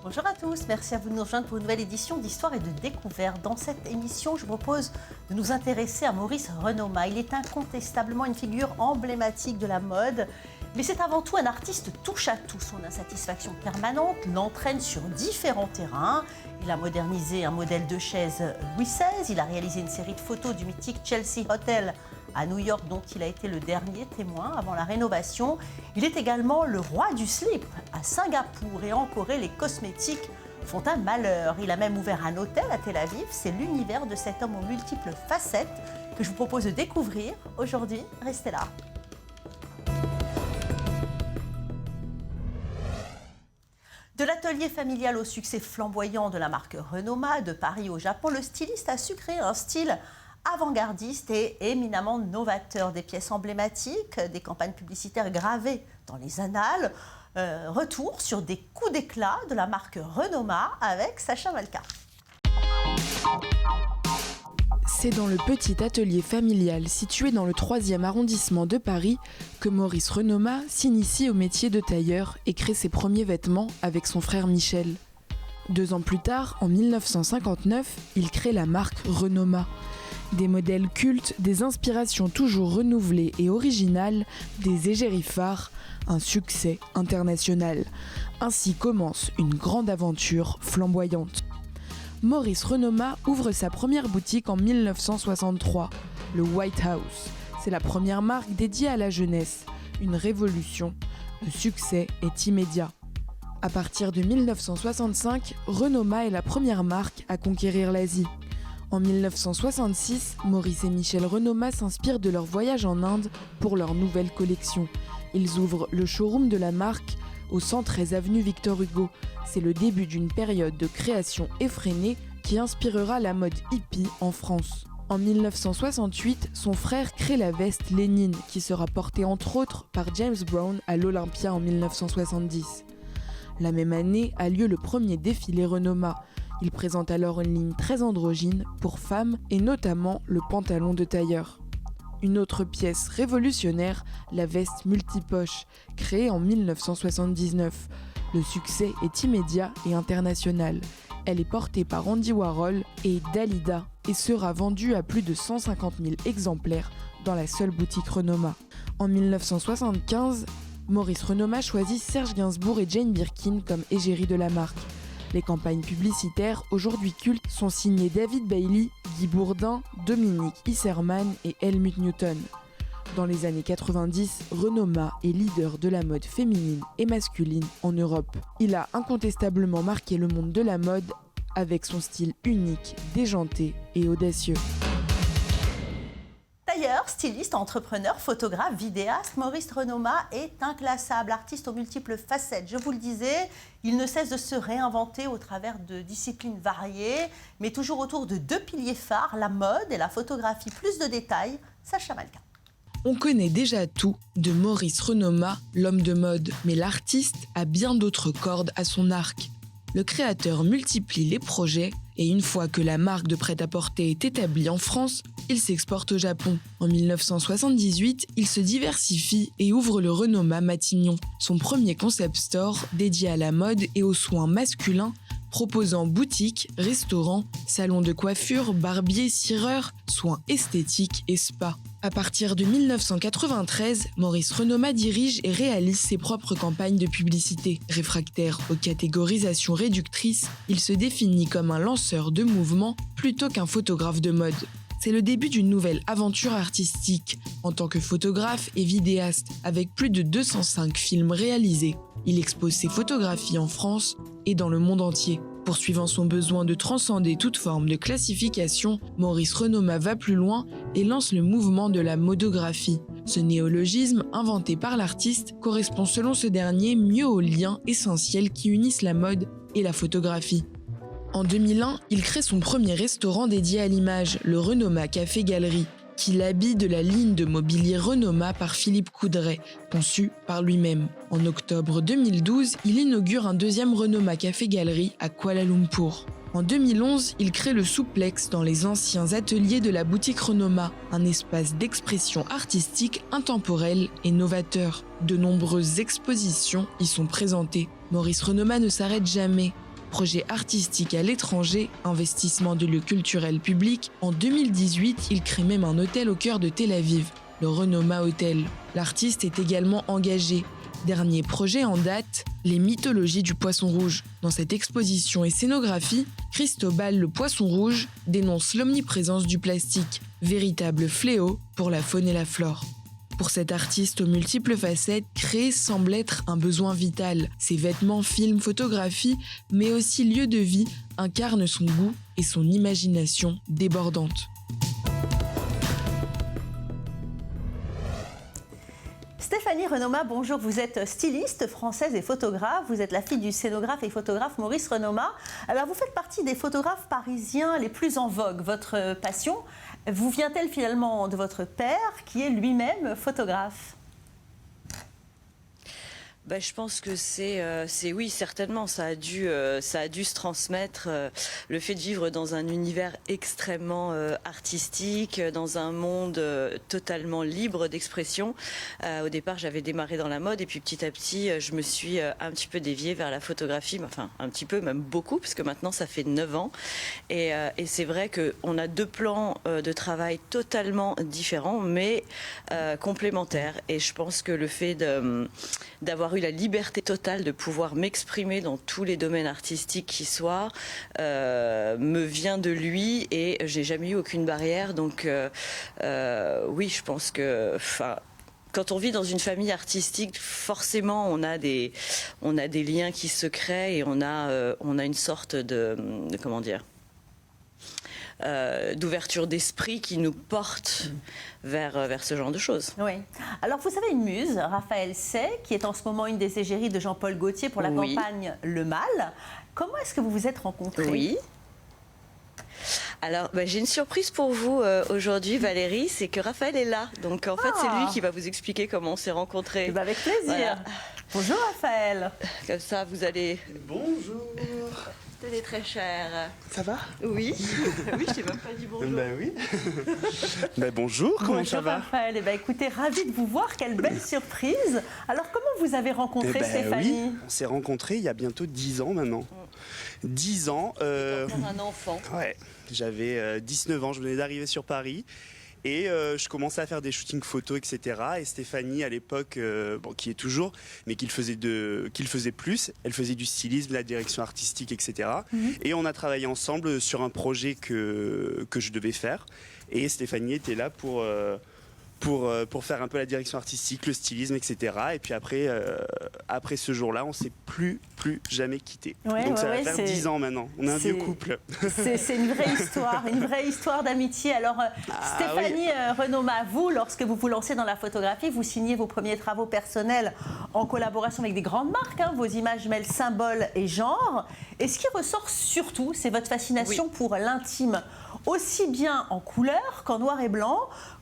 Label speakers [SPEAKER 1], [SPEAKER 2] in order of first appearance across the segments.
[SPEAKER 1] Bonjour à tous, merci à vous de nous rejoindre pour une nouvelle édition d'Histoire et de Découverte. Dans cette émission, je vous propose de nous intéresser à Maurice Renoma. Il est incontestablement une figure emblématique de la mode, mais c'est avant tout un artiste touche-à-tout. Son insatisfaction permanente l'entraîne sur différents terrains. Il a modernisé un modèle de chaise Louis XVI, il a réalisé une série de photos du mythique Chelsea Hotel à New York, dont il a été le dernier témoin avant la rénovation. Il est également le roi du slip à Singapour, et en Corée, les cosmétiques font un malheur. Il a même ouvert un hôtel à Tel Aviv. C'est l'univers de cet homme aux multiples facettes que je vous propose de découvrir aujourd'hui. Restez là. De l'atelier familial au succès flamboyant de la marque Renoma, de Paris au Japon, le styliste a su créer un style avant-gardiste et éminemment novateur. Des pièces emblématiques, des campagnes publicitaires gravées dans les annales. Retour sur des coups d'éclat de la marque Renoma avec Sacha Malka.
[SPEAKER 2] C'est dans le petit atelier familial situé dans le 3e arrondissement de Paris que Maurice Renoma s'initie au métier de tailleur et crée ses premiers vêtements avec son frère Michel. 2 ans plus tard, en 1959, il crée la marque Renoma. Des modèles cultes, des inspirations toujours renouvelées et originales, des égéries phares, un succès international. Ainsi commence une grande aventure flamboyante. Maurice Renoma ouvre sa première boutique en 1963, le White House. C'est la première marque dédiée à la jeunesse, une révolution. Le succès est immédiat. À partir de 1965, Renoma est la première marque à conquérir l'Asie. En 1966, Maurice et Michel Renoma s'inspirent de leur voyage en Inde pour leur nouvelle collection. Ils ouvrent le showroom de la marque au 113 avenue Victor Hugo. C'est le début d'une période de création effrénée qui inspirera la mode hippie en France. En 1968, son frère crée la veste Lénine qui sera portée entre autres par James Brown à l'Olympia en 1970. La même année a lieu le premier défilé Renoma. Il présente alors une ligne très androgyne pour femmes et notamment le pantalon de tailleur. Une autre pièce révolutionnaire, la veste multipoche, créée en 1979. Le succès est immédiat et international. Elle est portée par Andy Warhol et Dalida et sera vendue à plus de 150 000 exemplaires dans la seule boutique Renoma. En 1975, Maurice Renoma choisit Serge Gainsbourg et Jane Birkin comme égérie de la marque. Les campagnes publicitaires, aujourd'hui cultes, sont signées David Bailey, Guy Bourdin, Dominique Isserman et Helmut Newton. Dans les années 90, Renoma est leader de la mode féminine et masculine en Europe. Il a incontestablement marqué le monde de la mode avec son style unique, déjanté et audacieux.
[SPEAKER 1] Tailleur, styliste, entrepreneur, photographe, vidéaste, Maurice Renoma est inclassable, artiste aux multiples facettes. Je vous le disais, il ne cesse de se réinventer au travers de disciplines variées, mais toujours autour de 2 piliers phares, la mode et la photographie. Plus de détails, Sacha Malka.
[SPEAKER 2] On connaît déjà tout de Maurice Renoma, l'homme de mode, mais l'artiste a bien d'autres cordes à son arc. Le créateur multiplie les projets et une fois que la marque de prêt-à-porter est établie en France, il s'exporte au Japon. En 1978, il se diversifie et ouvre le Renoma Matignon, son premier concept store dédié à la mode et aux soins masculins, proposant boutiques, restaurants, salons de coiffure, barbiers, cireurs, soins esthétiques et spa. À partir de 1993, Maurice Renoma dirige et réalise ses propres campagnes de publicité. Réfractaire aux catégorisations réductrices, il se définit comme un lanceur de mouvement plutôt qu'un photographe de mode. C'est le début d'une nouvelle aventure artistique en tant que photographe et vidéaste avec plus de 205 films réalisés. Il expose ses photographies en France et dans le monde entier. Poursuivant son besoin de transcender toute forme de classification, Maurice Renoma va plus loin et lance le mouvement de la modographie. Ce néologisme, inventé par l'artiste, correspond selon ce dernier mieux aux liens essentiels qui unissent la mode et la photographie. En 2001, il crée son premier restaurant dédié à l'image, le Renoma Café Galerie, qu'il habille de la ligne de mobilier Renoma par Philippe Coudray, conçu par lui-même. En octobre 2012, il inaugure un 2e Renoma Café Galerie à Kuala Lumpur. En 2011, il crée le Souplex dans les anciens ateliers de la boutique Renoma, un espace d'expression artistique intemporel et novateur. De nombreuses expositions y sont présentées. Maurice Renoma ne s'arrête jamais. Projet artistique à l'étranger, investissement de lieux culturels publics, en 2018, il crée même un hôtel au cœur de Tel Aviv, le Renoma Hotel. L'artiste est également engagé. Dernier projet en date, les mythologies du poisson rouge. Dans cette exposition et scénographie, Cristobal le poisson rouge dénonce l'omniprésence du plastique, véritable fléau pour la faune et la flore. Pour cet artiste aux multiples facettes, créer semble être un besoin vital. Ses vêtements, films, photographies, mais aussi lieux de vie, incarnent son goût et son imagination débordante.
[SPEAKER 1] Stéphanie Renoma, bonjour. Vous êtes styliste française et photographe. Vous êtes la fille du scénographe et photographe Maurice Renoma. Alors, vous faites partie des photographes parisiens les plus en vogue. Votre passion vous vient-elle finalement de votre père, qui est lui-même photographe ?
[SPEAKER 3] Je pense que c'est oui, certainement, ça a dû se transmettre, le fait de vivre dans un univers extrêmement artistique, dans un monde totalement libre d'expression. Au départ, j'avais démarré dans la mode et puis petit à petit, je me suis un petit peu déviée vers la photographie, enfin un petit peu, même beaucoup, parce que maintenant ça fait 9 ans. Et c'est vrai qu'on a deux plans de travail totalement différents, mais complémentaires. Et je pense que le fait d'avoir eu la liberté totale de pouvoir m'exprimer dans tous les domaines artistiques qui soient me vient de lui et j'ai jamais eu aucune barrière. Donc oui, je pense que quand on vit dans une famille artistique, forcément on a des liens qui se créent et on a une sorte de comment dire, d'ouverture d'esprit qui nous porte vers ce genre de choses.
[SPEAKER 1] Oui. Alors vous avez une muse, Raphaël Say, qui est en ce moment une des égéries de Jean-Paul Gaultier pour la campagne Le Mal. Comment est-ce que vous vous êtes rencontrés ?
[SPEAKER 3] Oui. Alors, j'ai une surprise pour vous aujourd'hui, Valérie, c'est que Raphaël est là. Donc en fait, c'est lui qui va vous expliquer comment on s'est rencontrés.
[SPEAKER 1] Avec plaisir. Voilà. Bonjour Raphaël.
[SPEAKER 3] Comme ça, vous allez...
[SPEAKER 4] Bonjour.
[SPEAKER 3] T'es très cher.
[SPEAKER 4] Ça va ?
[SPEAKER 3] Oui. Oui, je t'ai même pas dit bonjour.
[SPEAKER 4] Oui. Bonjour, comment ça va ?
[SPEAKER 1] Bonjour Raphaël. Écoutez, ravie de vous voir, quelle belle surprise. Alors comment vous avez rencontré Stéphanie ?
[SPEAKER 4] Oui, on s'est rencontrés il y a bientôt 10 ans maintenant. 10 ans.
[SPEAKER 3] Un enfant.
[SPEAKER 4] Ouais, j'avais 19 ans, je venais d'arriver sur Paris. Et je commençais à faire des shootings photos, etc. Et Stéphanie, à l'époque, qui est toujours, mais qui le faisait plus, elle faisait du stylisme, de la direction artistique, etc. Et on a travaillé ensemble sur un projet que je devais faire. Et Stéphanie était là pour faire un peu la direction artistique, le stylisme, etc. Et puis après ce jour-là, on ne s'est plus jamais quittés. Donc ça va faire 10 ans maintenant. On est un vieux couple.
[SPEAKER 1] C'est une vraie histoire d'amitié. Alors Stéphanie Renoma, vous, lorsque vous vous lancez dans la photographie, vous signez vos premiers travaux personnels en collaboration avec des grandes marques. Vos images mêlent symbole et genre. Et ce qui ressort surtout, c'est votre fascination pour l'intime, aussi bien en couleur qu'en noir et blanc.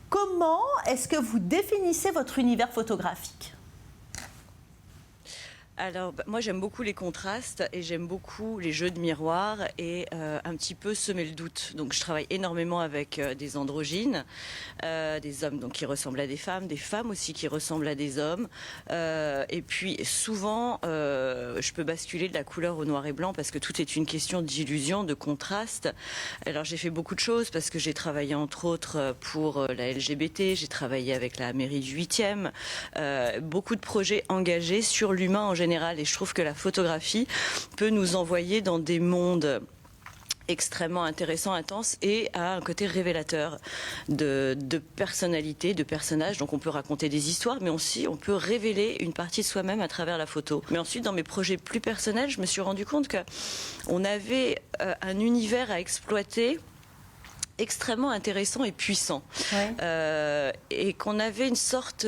[SPEAKER 1] Comment est-ce que vous définissez votre univers photographique ?
[SPEAKER 3] Alors, moi j'aime beaucoup les contrastes et j'aime beaucoup les jeux de miroir et un petit peu semer le doute. Donc je travaille énormément avec des androgynes, des hommes donc, qui ressemblent à des femmes aussi qui ressemblent à des hommes. Et puis souvent, je peux basculer de la couleur au noir et blanc parce que tout est une question d'illusion, de contraste. Alors j'ai fait beaucoup de choses parce que j'ai travaillé entre autres pour la LGBT, j'ai travaillé avec la mairie du 8e, beaucoup de projets engagés sur l'humain en général. Et je trouve que la photographie peut nous envoyer dans des mondes extrêmement intéressants, intenses et a un côté révélateur de personnalité, de personnages. Donc on peut raconter des histoires, mais aussi on peut révéler une partie de soi-même à travers la photo. Mais ensuite, dans mes projets plus personnels, je me suis rendu compte qu'on avait un univers à exploiter extrêmement intéressant et puissant. Et qu'on avait une sorte...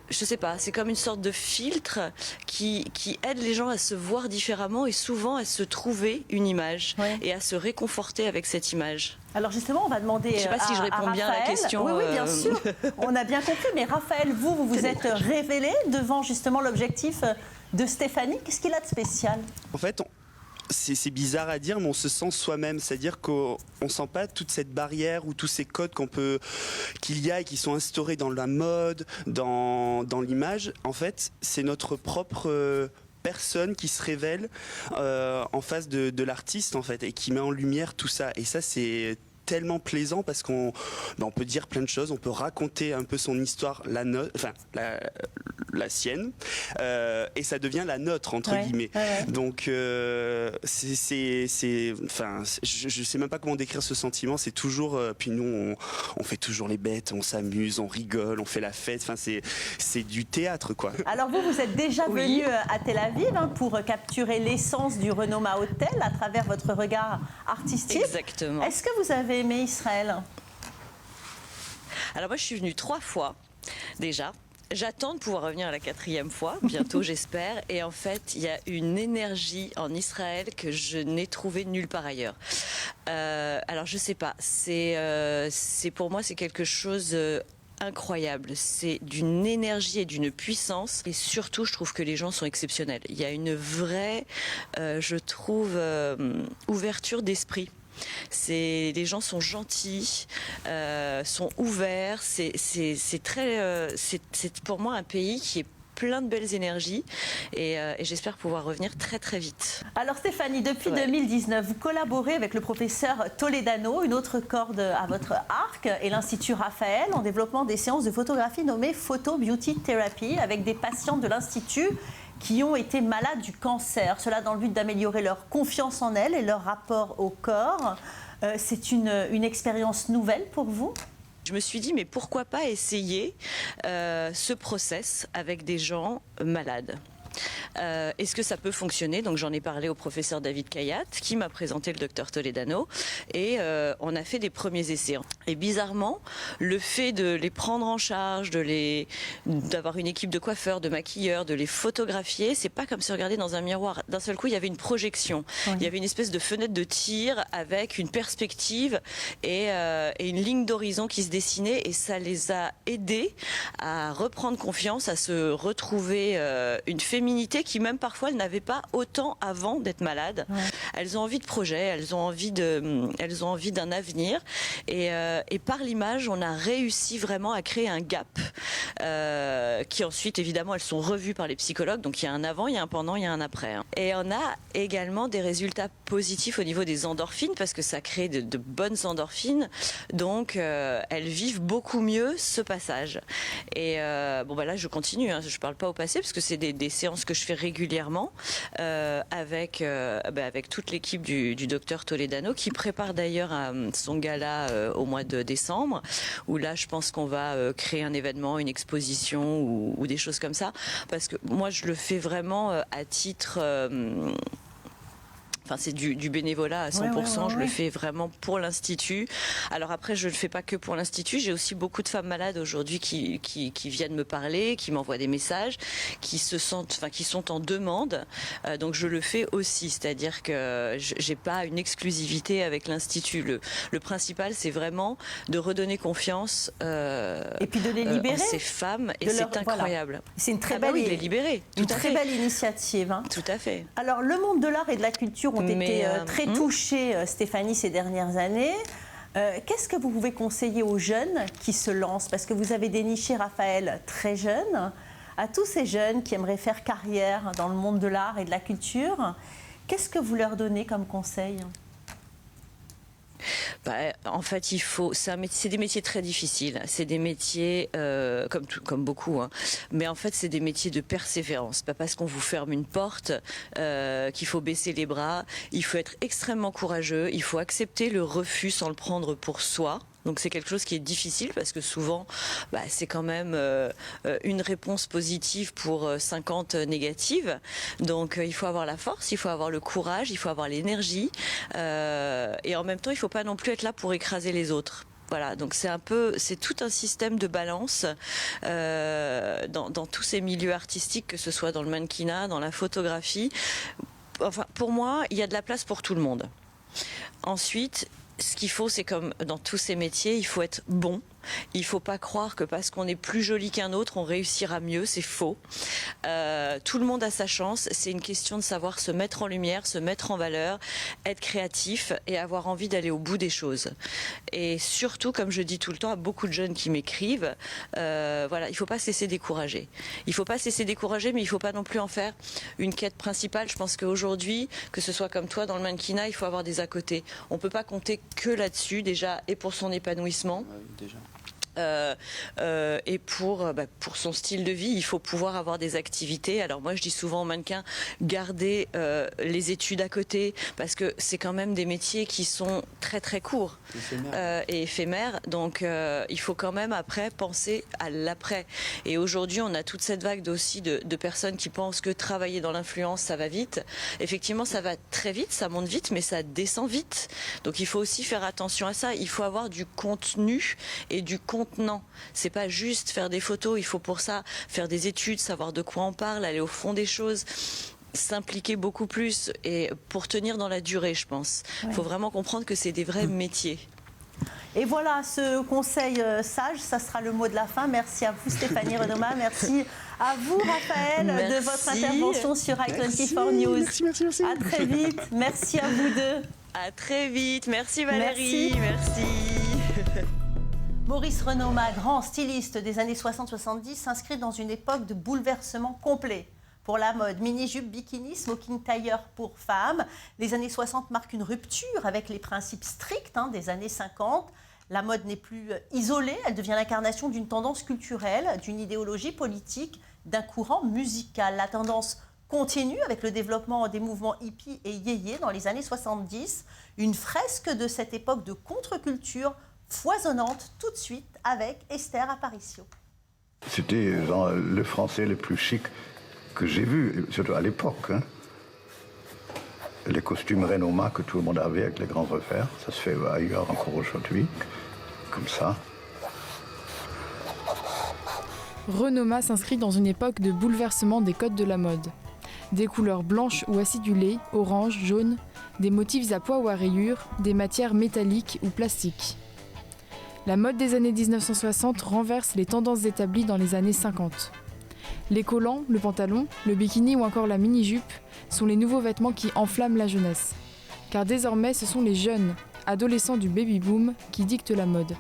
[SPEAKER 3] je sais pas, c'est comme une sorte de filtre qui aide les gens à se voir différemment et souvent à se trouver une image et à se réconforter avec cette image.
[SPEAKER 1] Alors justement, on va demander
[SPEAKER 3] je sais pas si je réponds bien à la question.
[SPEAKER 1] Oui, bien sûr, on a bien compris. Mais Raphaël, vous êtes révélé devant justement l'objectif de Stéphanie. Qu'est-ce qu'il a de spécial ?
[SPEAKER 4] En fait, c'est bizarre à dire, mais on se sent soi-même. C'est-à-dire qu'on ne sent pas toute cette barrière ou tous ces codes qu'il y a et qui sont instaurés dans la mode, dans l'image. En fait, c'est notre propre personne qui se révèle en face de l'artiste en fait et qui met en lumière tout ça. Et ça c'est tellement plaisant parce qu'on peut dire plein de choses, on peut raconter un peu son histoire, la sienne, et ça devient la nôtre entre guillemets. Donc je sais même pas comment décrire ce sentiment. C'est toujours, puis nous on fait toujours les bêtes, on s'amuse, on rigole, on fait la fête. Enfin c'est du théâtre quoi.
[SPEAKER 1] Alors vous êtes déjà venu à Tel Aviv pour capturer l'essence du Renoma Hotel à travers votre regard artistique.
[SPEAKER 3] Exactement.
[SPEAKER 1] Est-ce que vous avez aimé Israël?
[SPEAKER 3] Alors moi je suis venue 3 fois déjà. J'attends de pouvoir revenir à la 4e fois, bientôt j'espère. Et en fait, il y a une énergie en Israël que je n'ai trouvée nulle part ailleurs. Alors je sais pas, c'est pour moi c'est quelque chose incroyable. C'est d'une énergie et d'une puissance. Et surtout, je trouve que les gens sont exceptionnels. Il y a une vraie, je trouve, ouverture d'esprit. Les gens sont gentils, sont ouverts. C'est pour moi un pays qui est plein de belles énergies et j'espère pouvoir revenir très très vite.
[SPEAKER 1] Alors Stéphanie, depuis 2019, vous collaborez avec le professeur Toledano, une autre corde à votre arc, et l'Institut Raphaël en développement des séances de photographie nommées Photo Beauty Therapy avec des patients de l'Institut qui ont été malades du cancer. Cela dans le but d'améliorer leur confiance en elles et leur rapport au corps. C'est une expérience nouvelle pour vous ?
[SPEAKER 3] Je me suis dit, mais pourquoi pas essayer ce process avec des gens malades ? Est-ce que ça peut fonctionner? Donc j'en ai parlé au professeur David Kayat qui m'a présenté le docteur Toledano et on a fait des premiers essais. Et bizarrement, le fait de les prendre en charge, d'avoir une équipe de coiffeurs, de maquilleurs, de les photographier, c'est pas comme se regarder dans un miroir. D'un seul coup, il y avait une projection. Oui. Il y avait une espèce de fenêtre de tir avec une perspective et une ligne d'horizon qui se dessinait et ça les a aidés à reprendre confiance, à se retrouver une féminité qui même parfois elles n'avaient pas autant avant d'être malades. Ouais. Elles ont envie de projets, elles ont envie d'un avenir et par l'image on a réussi vraiment à créer un gap qui ensuite évidemment elles sont revues par les psychologues, donc il y a un avant, il y a un pendant, il y a un après. Et on a également des résultats positifs au niveau des endorphines parce que ça crée de bonnes endorphines, donc elles vivent beaucoup mieux ce passage. Et bon bah là je continue, hein, je parle pas au passé parce que c'est des séances que je fais régulièrement avec toute l'équipe du docteur Toledano qui prépare d'ailleurs son gala au mois de décembre où là je pense qu'on va créer un événement, une exposition ou des choses comme ça parce que moi je le fais vraiment à titre enfin, c'est du bénévolat à 100%, je le fais vraiment pour l'Institut. Alors après, je ne le fais pas que pour l'Institut, j'ai aussi beaucoup de femmes malades aujourd'hui qui viennent me parler, qui m'envoient des messages, qui sont en demande. Donc je le fais aussi, c'est-à-dire que j'ai pas une exclusivité avec l'Institut. Le principal, c'est vraiment de redonner confiance
[SPEAKER 1] et puis de les libérer,
[SPEAKER 3] ces femmes, et c'est incroyable.
[SPEAKER 1] Voilà. C'est une très belle,
[SPEAKER 3] les libérer,
[SPEAKER 1] très belle initiative. Hein.
[SPEAKER 3] Tout à fait.
[SPEAKER 1] Alors le monde de l'art et de la culture ont été très touchés, Stéphanie, ces dernières années. Qu'est-ce que vous pouvez conseiller aux jeunes qui se lancent? Parce que vous avez déniché Raphaël très jeune. À tous ces jeunes qui aimeraient faire carrière dans le monde de l'art et de la culture, qu'est-ce que vous leur donnez comme conseil?
[SPEAKER 3] En fait, c'est des métiers très difficiles. C'est des métiers comme beaucoup, hein. Mais en fait, c'est des métiers de persévérance. Pas parce qu'on vous ferme une porte qu'il faut baisser les bras. Il faut être extrêmement courageux. Il faut accepter le refus sans le prendre pour soi. Donc c'est quelque chose qui est difficile parce que souvent c'est quand même une réponse positive pour 50 négatives. Donc il faut avoir la force, il faut avoir le courage, il faut avoir l'énergie et en même temps il ne faut pas non plus être là pour écraser les autres. Voilà, donc c'est tout un système de balance dans tous ces milieux artistiques, que ce soit dans le mannequinat, dans la photographie. Enfin, pour moi, il y a de la place pour tout le monde. Ensuite, ce qu'il faut, c'est comme dans tous ces métiers, il faut être bon. Il ne faut pas croire que parce qu'on est plus joli qu'un autre, on réussira mieux. C'est faux. Tout le monde a sa chance. C'est une question de savoir se mettre en lumière, se mettre en valeur, être créatif et avoir envie d'aller au bout des choses. Et surtout, comme je dis tout le temps à beaucoup de jeunes qui m'écrivent, voilà, il ne faut pas se laisser décourager. Il ne faut pas se laisser décourager, mais il ne faut pas non plus en faire une quête principale. Je pense qu'aujourd'hui, que ce soit comme toi dans le mannequinat, il faut avoir des à côté. On ne peut pas compter que là-dessus, déjà, et pour son épanouissement.
[SPEAKER 4] Déjà.
[SPEAKER 3] Et pour son style de vie, il faut pouvoir avoir des activités. Alors moi, je dis souvent aux mannequins, gardez les études à côté, parce que c'est quand même des métiers qui sont très très courts et éphémères. Donc il faut quand même après penser à l'après. Et aujourd'hui, on a toute cette vague aussi de personnes qui pensent que travailler dans l'influence, ça va vite. Effectivement, ça va très vite, ça monte vite, mais ça descend vite. Donc il faut aussi faire attention à ça. Il faut avoir du contenu et du contenant. C'est pas juste faire des photos, il faut pour ça faire des études, savoir de quoi on parle, aller au fond des choses, s'impliquer beaucoup plus et pour tenir dans la durée, je pense. Il faut vraiment comprendre que c'est des vrais métiers.
[SPEAKER 1] Et voilà, ce conseil sage, ça sera le mot de la fin. Merci à vous Stéphanie Renoma, merci à vous Raphaël de votre intervention sur i24 News.
[SPEAKER 4] Merci.
[SPEAKER 1] À très vite, merci à vous deux.
[SPEAKER 3] À très vite, merci Valérie, merci.
[SPEAKER 1] Maurice Renoma, grand styliste des années 60-70, s'inscrit dans une époque de bouleversement complet. Pour la mode, mini-jupe, bikini, smoking tailleur pour femmes. Les années 60 marquent une rupture avec les principes stricts des années 50. La mode n'est plus isolée, elle devient l'incarnation d'une tendance culturelle, d'une idéologie politique, d'un courant musical. La tendance continue avec le développement des mouvements hippies et yéyé dans les années 70. Une fresque de cette époque de contre-culture foisonnante tout de suite avec Esther Aparicio.
[SPEAKER 5] C'était le français le plus chic que j'ai vu, surtout à l'époque. Les costumes Renoma que tout le monde avait avec les grands revers, ça se fait ailleurs encore aujourd'hui, comme ça.
[SPEAKER 2] Renoma s'inscrit dans une époque de bouleversement des codes de la mode. Des couleurs blanches ou acidulées, orange, jaune, des motifs à pois ou à rayures, des matières métalliques ou plastiques. La mode des années 1960 renverse les tendances établies dans les années 50. Les collants, le pantalon, le bikini ou encore la mini-jupe sont les nouveaux vêtements qui enflamment la jeunesse. Car désormais, ce sont les jeunes, adolescents du baby-boom, qui dictent la mode.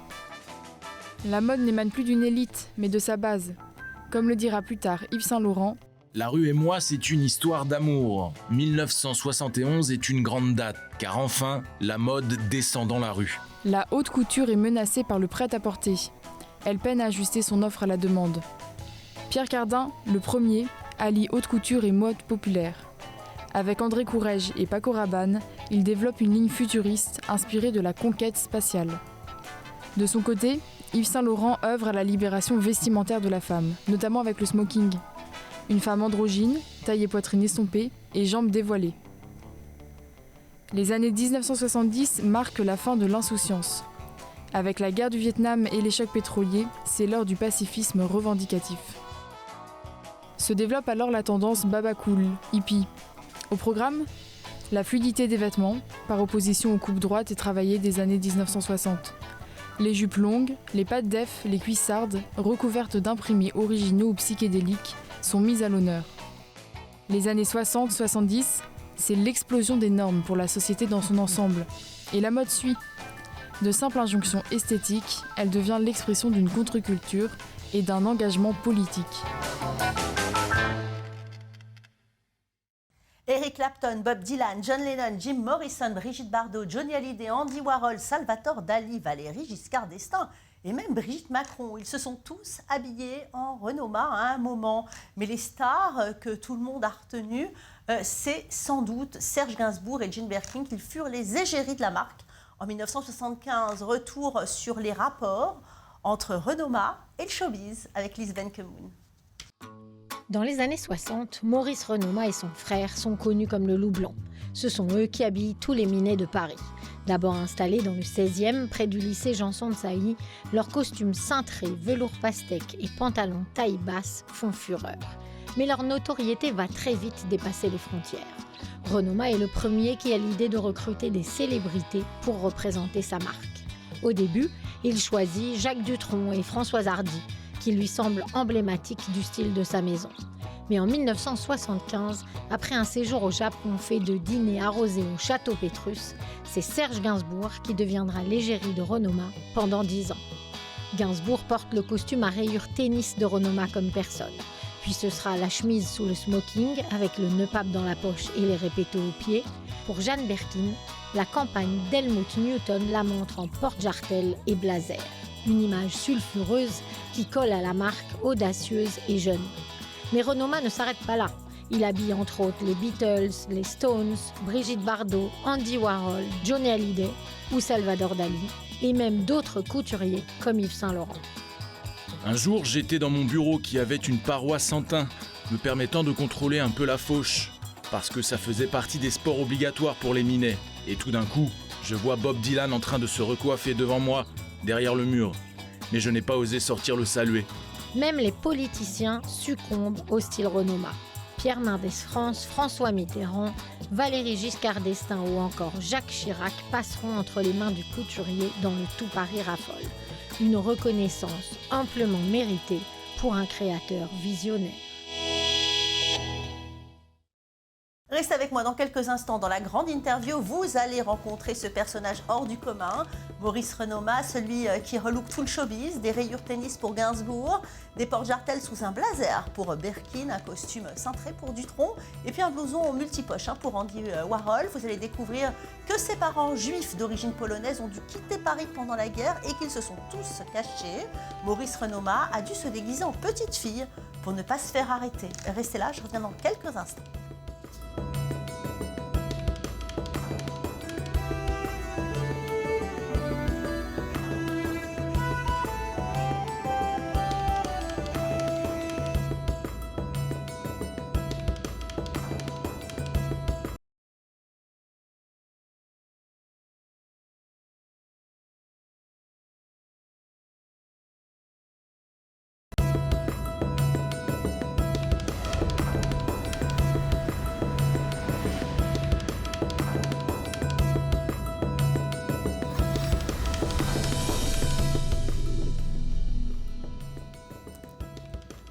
[SPEAKER 2] La mode n'émane plus d'une élite, mais de sa base. Comme le dira plus tard Yves Saint Laurent,
[SPEAKER 6] « La rue et moi, c'est une histoire d'amour. 1971 est une grande date, car enfin, la mode descend dans la rue. »
[SPEAKER 2] La haute couture est menacée par le prêt-à-porter. Elle peine à ajuster son offre à la demande. Pierre Cardin, le premier, allie haute couture et mode populaire. Avec André Courrèges et Paco Rabanne, il développe une ligne futuriste inspirée de la conquête spatiale. De son côté, Yves Saint Laurent œuvre à la libération vestimentaire de la femme, notamment avec le smoking. Une femme androgyne, taille et poitrine estompée et jambes dévoilées. Les années 1970 marquent la fin de l'insouciance. Avec la guerre du Vietnam et les chocs pétroliers, c'est l'heure du pacifisme revendicatif. Se développe alors la tendance baba cool, hippie. Au programme, la fluidité des vêtements, par opposition aux coupes droites et travaillées des années 1960. Les jupes longues, les pattes d'eff, les cuissardes, recouvertes d'imprimés originaux ou psychédéliques, sont mises à l'honneur. Les années 60-70, c'est l'explosion des normes pour la société dans son ensemble. Et la mode suit. De simple injonction esthétique, elle devient l'expression d'une contre-culture et d'un engagement politique.
[SPEAKER 1] Eric Clapton, Bob Dylan, John Lennon, Jim Morrison, Brigitte Bardot, Johnny Hallyday, Andy Warhol, Salvatore Dali, Valéry Giscard d'Estaing et même Brigitte Macron. Ils se sont tous habillés en Renoma à un moment. Mais les stars que tout le monde a retenues, c'est sans doute Serge Gainsbourg et Jane Birkin qui furent les égéries de la marque. En 1975, retour sur les rapports entre Renoma et le showbiz avec Lise Benkemoun.
[SPEAKER 7] Dans les années 60, Maurice Renoma et son frère sont connus comme le Loup Blanc. Ce sont eux qui habillent tous les minets de Paris. D'abord installés dans le 16e, près du lycée Janson de Sailly, leurs costumes cintrés, velours pastèque et pantalons taille basse font fureur. Mais leur notoriété va très vite dépasser les frontières. Renoma est le premier qui a l'idée de recruter des célébrités pour représenter sa marque. Au début, Il choisit Jacques Dutronc et Françoise Hardy, qui lui semblent emblématiques du style de sa maison. Mais en 1975, après un séjour au Japon fait de dîners arrosés au château Pétrus, c'est Serge Gainsbourg qui deviendra l'égérie de Renaud-Mah pendant 10 ans. Gainsbourg porte le costume à rayures tennis de Renaud-Mah comme personne. Puis ce sera la chemise sous le smoking avec le nœud pape dans la poche et les répétos aux pieds. Pour Jeanne Birkin, la campagne d'Helmut Newton la montre en porte-jartel et blazer. Une image sulfureuse qui colle à la marque audacieuse et jeune. Mais Renaud-Mah ne s'arrête pas là. Il habille entre autres les Beatles, les Stones, Brigitte Bardot, Andy Warhol, Johnny Hallyday ou Salvador Dali, et même d'autres couturiers comme Yves Saint Laurent.
[SPEAKER 6] Un jour, j'étais dans mon bureau qui avait une paroi sans teint, me permettant de contrôler un peu la fauche, parce que ça faisait partie des sports obligatoires pour les minets. Et tout d'un coup, je vois Bob Dylan en train de se recoiffer devant moi, derrière le mur. Mais je n'ai pas osé sortir le saluer.
[SPEAKER 7] Même les politiciens succombent au style Renaud-Mah. Pierre Mendès France, François Mitterrand, Valéry Giscard d'Estaing ou encore Jacques Chirac passeront entre les mains du couturier dont le tout Paris raffole. Une reconnaissance amplement méritée pour un créateur visionnaire.
[SPEAKER 1] Restez avec moi dans quelques instants. Dans la grande interview, vous allez rencontrer ce personnage hors du commun, Maurice Renaud-Mah, celui qui relook tout le showbiz, des rayures tennis pour Gainsbourg, des porte-jartels sous un blazer pour Birkin, un costume cintré pour Dutronc, et puis un blouson multipoche pour Andy Warhol. Vous allez découvrir que ses parents juifs d'origine polonaise ont dû quitter Paris pendant la guerre et qu'ils se sont tous cachés. Maurice Renaud-Mah a dû se déguiser en petite fille pour ne pas se faire arrêter. Restez là, je reviens dans quelques instants.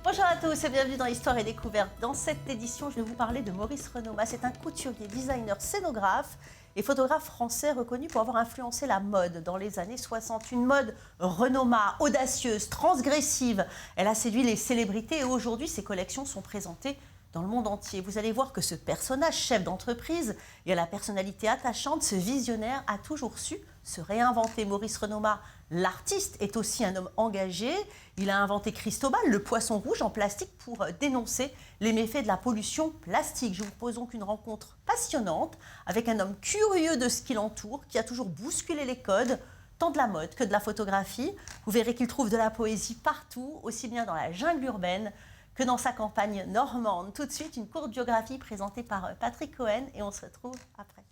[SPEAKER 1] Bonjour à tous et bienvenue dans Histoire et Découverte. Dans cette édition, je vais vous parler de Maurice Renaud-Mah. C'est un couturier, designer, scénographe et photographe français reconnu pour avoir influencé la mode dans les années 60. Une mode Renaud-Mah, audacieuse, transgressive. Elle a séduit les célébrités et aujourd'hui, ses collections sont présentées dans le monde entier. Vous allez voir que ce personnage, chef d'entreprise et à la personnalité attachante, ce visionnaire a toujours su se réinventer. Maurice Renaud-Mah, l'artiste, est aussi un homme engagé. Il a inventé Cristobal, le poisson rouge en plastique, pour dénoncer les méfaits de la pollution plastique. Je vous propose donc une rencontre passionnante avec un homme curieux de ce qui l'entoure, qui a toujours bousculé les codes, tant de la mode que de la photographie. Vous verrez qu'il trouve de la poésie partout, aussi bien dans la jungle urbaine que dans sa campagne normande. Tout de suite, une courte biographie présentée par Patrick Cohen et on se retrouve après.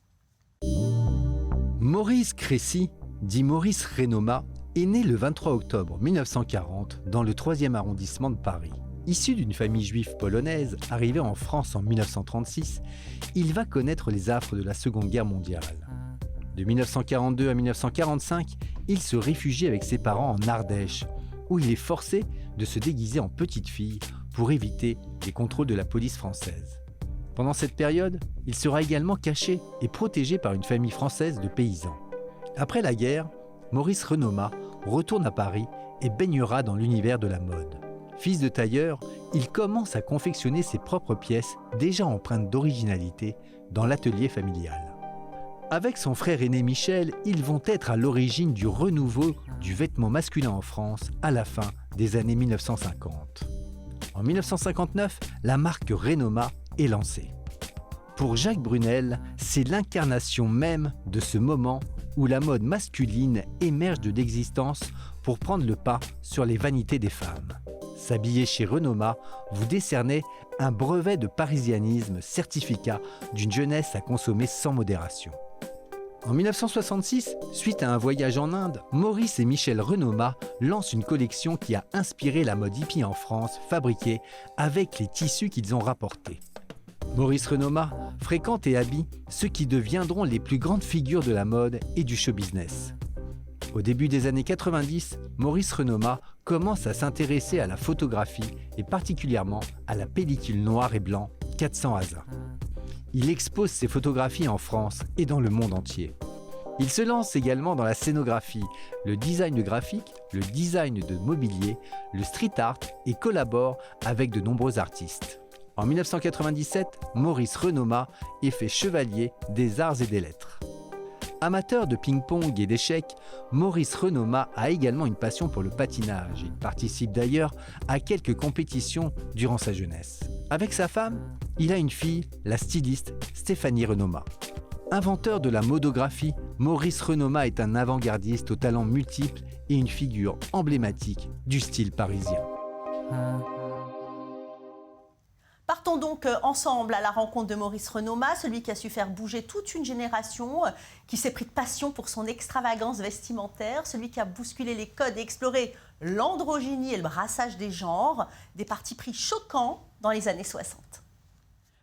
[SPEAKER 8] Maurice Crécy, dit Maurice Renaud-Mah, est né le 23 octobre 1940 dans le 3e arrondissement de Paris. Issu d'une famille juive polonaise arrivée en France en 1936, il va connaître les affres de la Seconde Guerre mondiale. De 1942 à 1945, il se réfugie avec ses parents en Ardèche, où il est forcé de se déguiser en petite fille pour éviter les contrôles de la police française. Pendant cette période, il sera également caché et protégé par une famille française de paysans. Après la guerre, Maurice Renaud-Mah retourne à Paris et baignera dans l'univers de la mode. Fils de tailleur, il commence à confectionner ses propres pièces déjà empreintes d'originalité dans l'atelier familial. Avec son frère aîné Michel, ils vont être à l'origine du renouveau du vêtement masculin en France à la fin des années 1950. En 1959, la marque Renaud-Mah est lancée. Pour Jacques Brunel, c'est l'incarnation même de ce moment où la mode masculine émerge de l'existence pour prendre le pas sur les vanités des femmes. S'habiller chez Renaud-Mah vous décernait un brevet de parisianisme, certificat d'une jeunesse à consommer sans modération. En 1966, suite à un voyage en Inde, Maurice et Michel Renaud-Mah lancent une collection qui a inspiré la mode hippie en France, fabriquée avec les tissus qu'ils ont rapportés. Maurice Renaud-Mah fréquente et habille ceux qui deviendront les plus grandes figures de la mode et du show business. Au début des années 90, Maurice Renoma commence à s'intéresser à la photographie et particulièrement à la pellicule noir et blanc 400 ASA. Il expose ses photographies en France et dans le monde entier. Il se lance également dans la scénographie, le design graphique, le design de mobilier, le street art et collabore avec de nombreux artistes. En 1997, Maurice Renoma est fait chevalier des arts et des lettres. Amateur de ping-pong et d'échecs, Maurice Renoma a également une passion pour le patinage. Il participe d'ailleurs à quelques compétitions durant sa jeunesse. Avec sa femme, il a une fille, la styliste Stéphanie Renoma. Inventeur de la modographie, Maurice Renoma est un avant-gardiste aux talents multiples et une figure emblématique du style parisien.
[SPEAKER 1] Partons donc ensemble à la rencontre de Maurice Renoma, celui qui a su faire bouger toute une génération, qui s'est pris de passion pour son extravagance vestimentaire, celui qui a bousculé les codes et exploré l'androgynie et le brassage des genres, des partis pris choquants dans les années 60.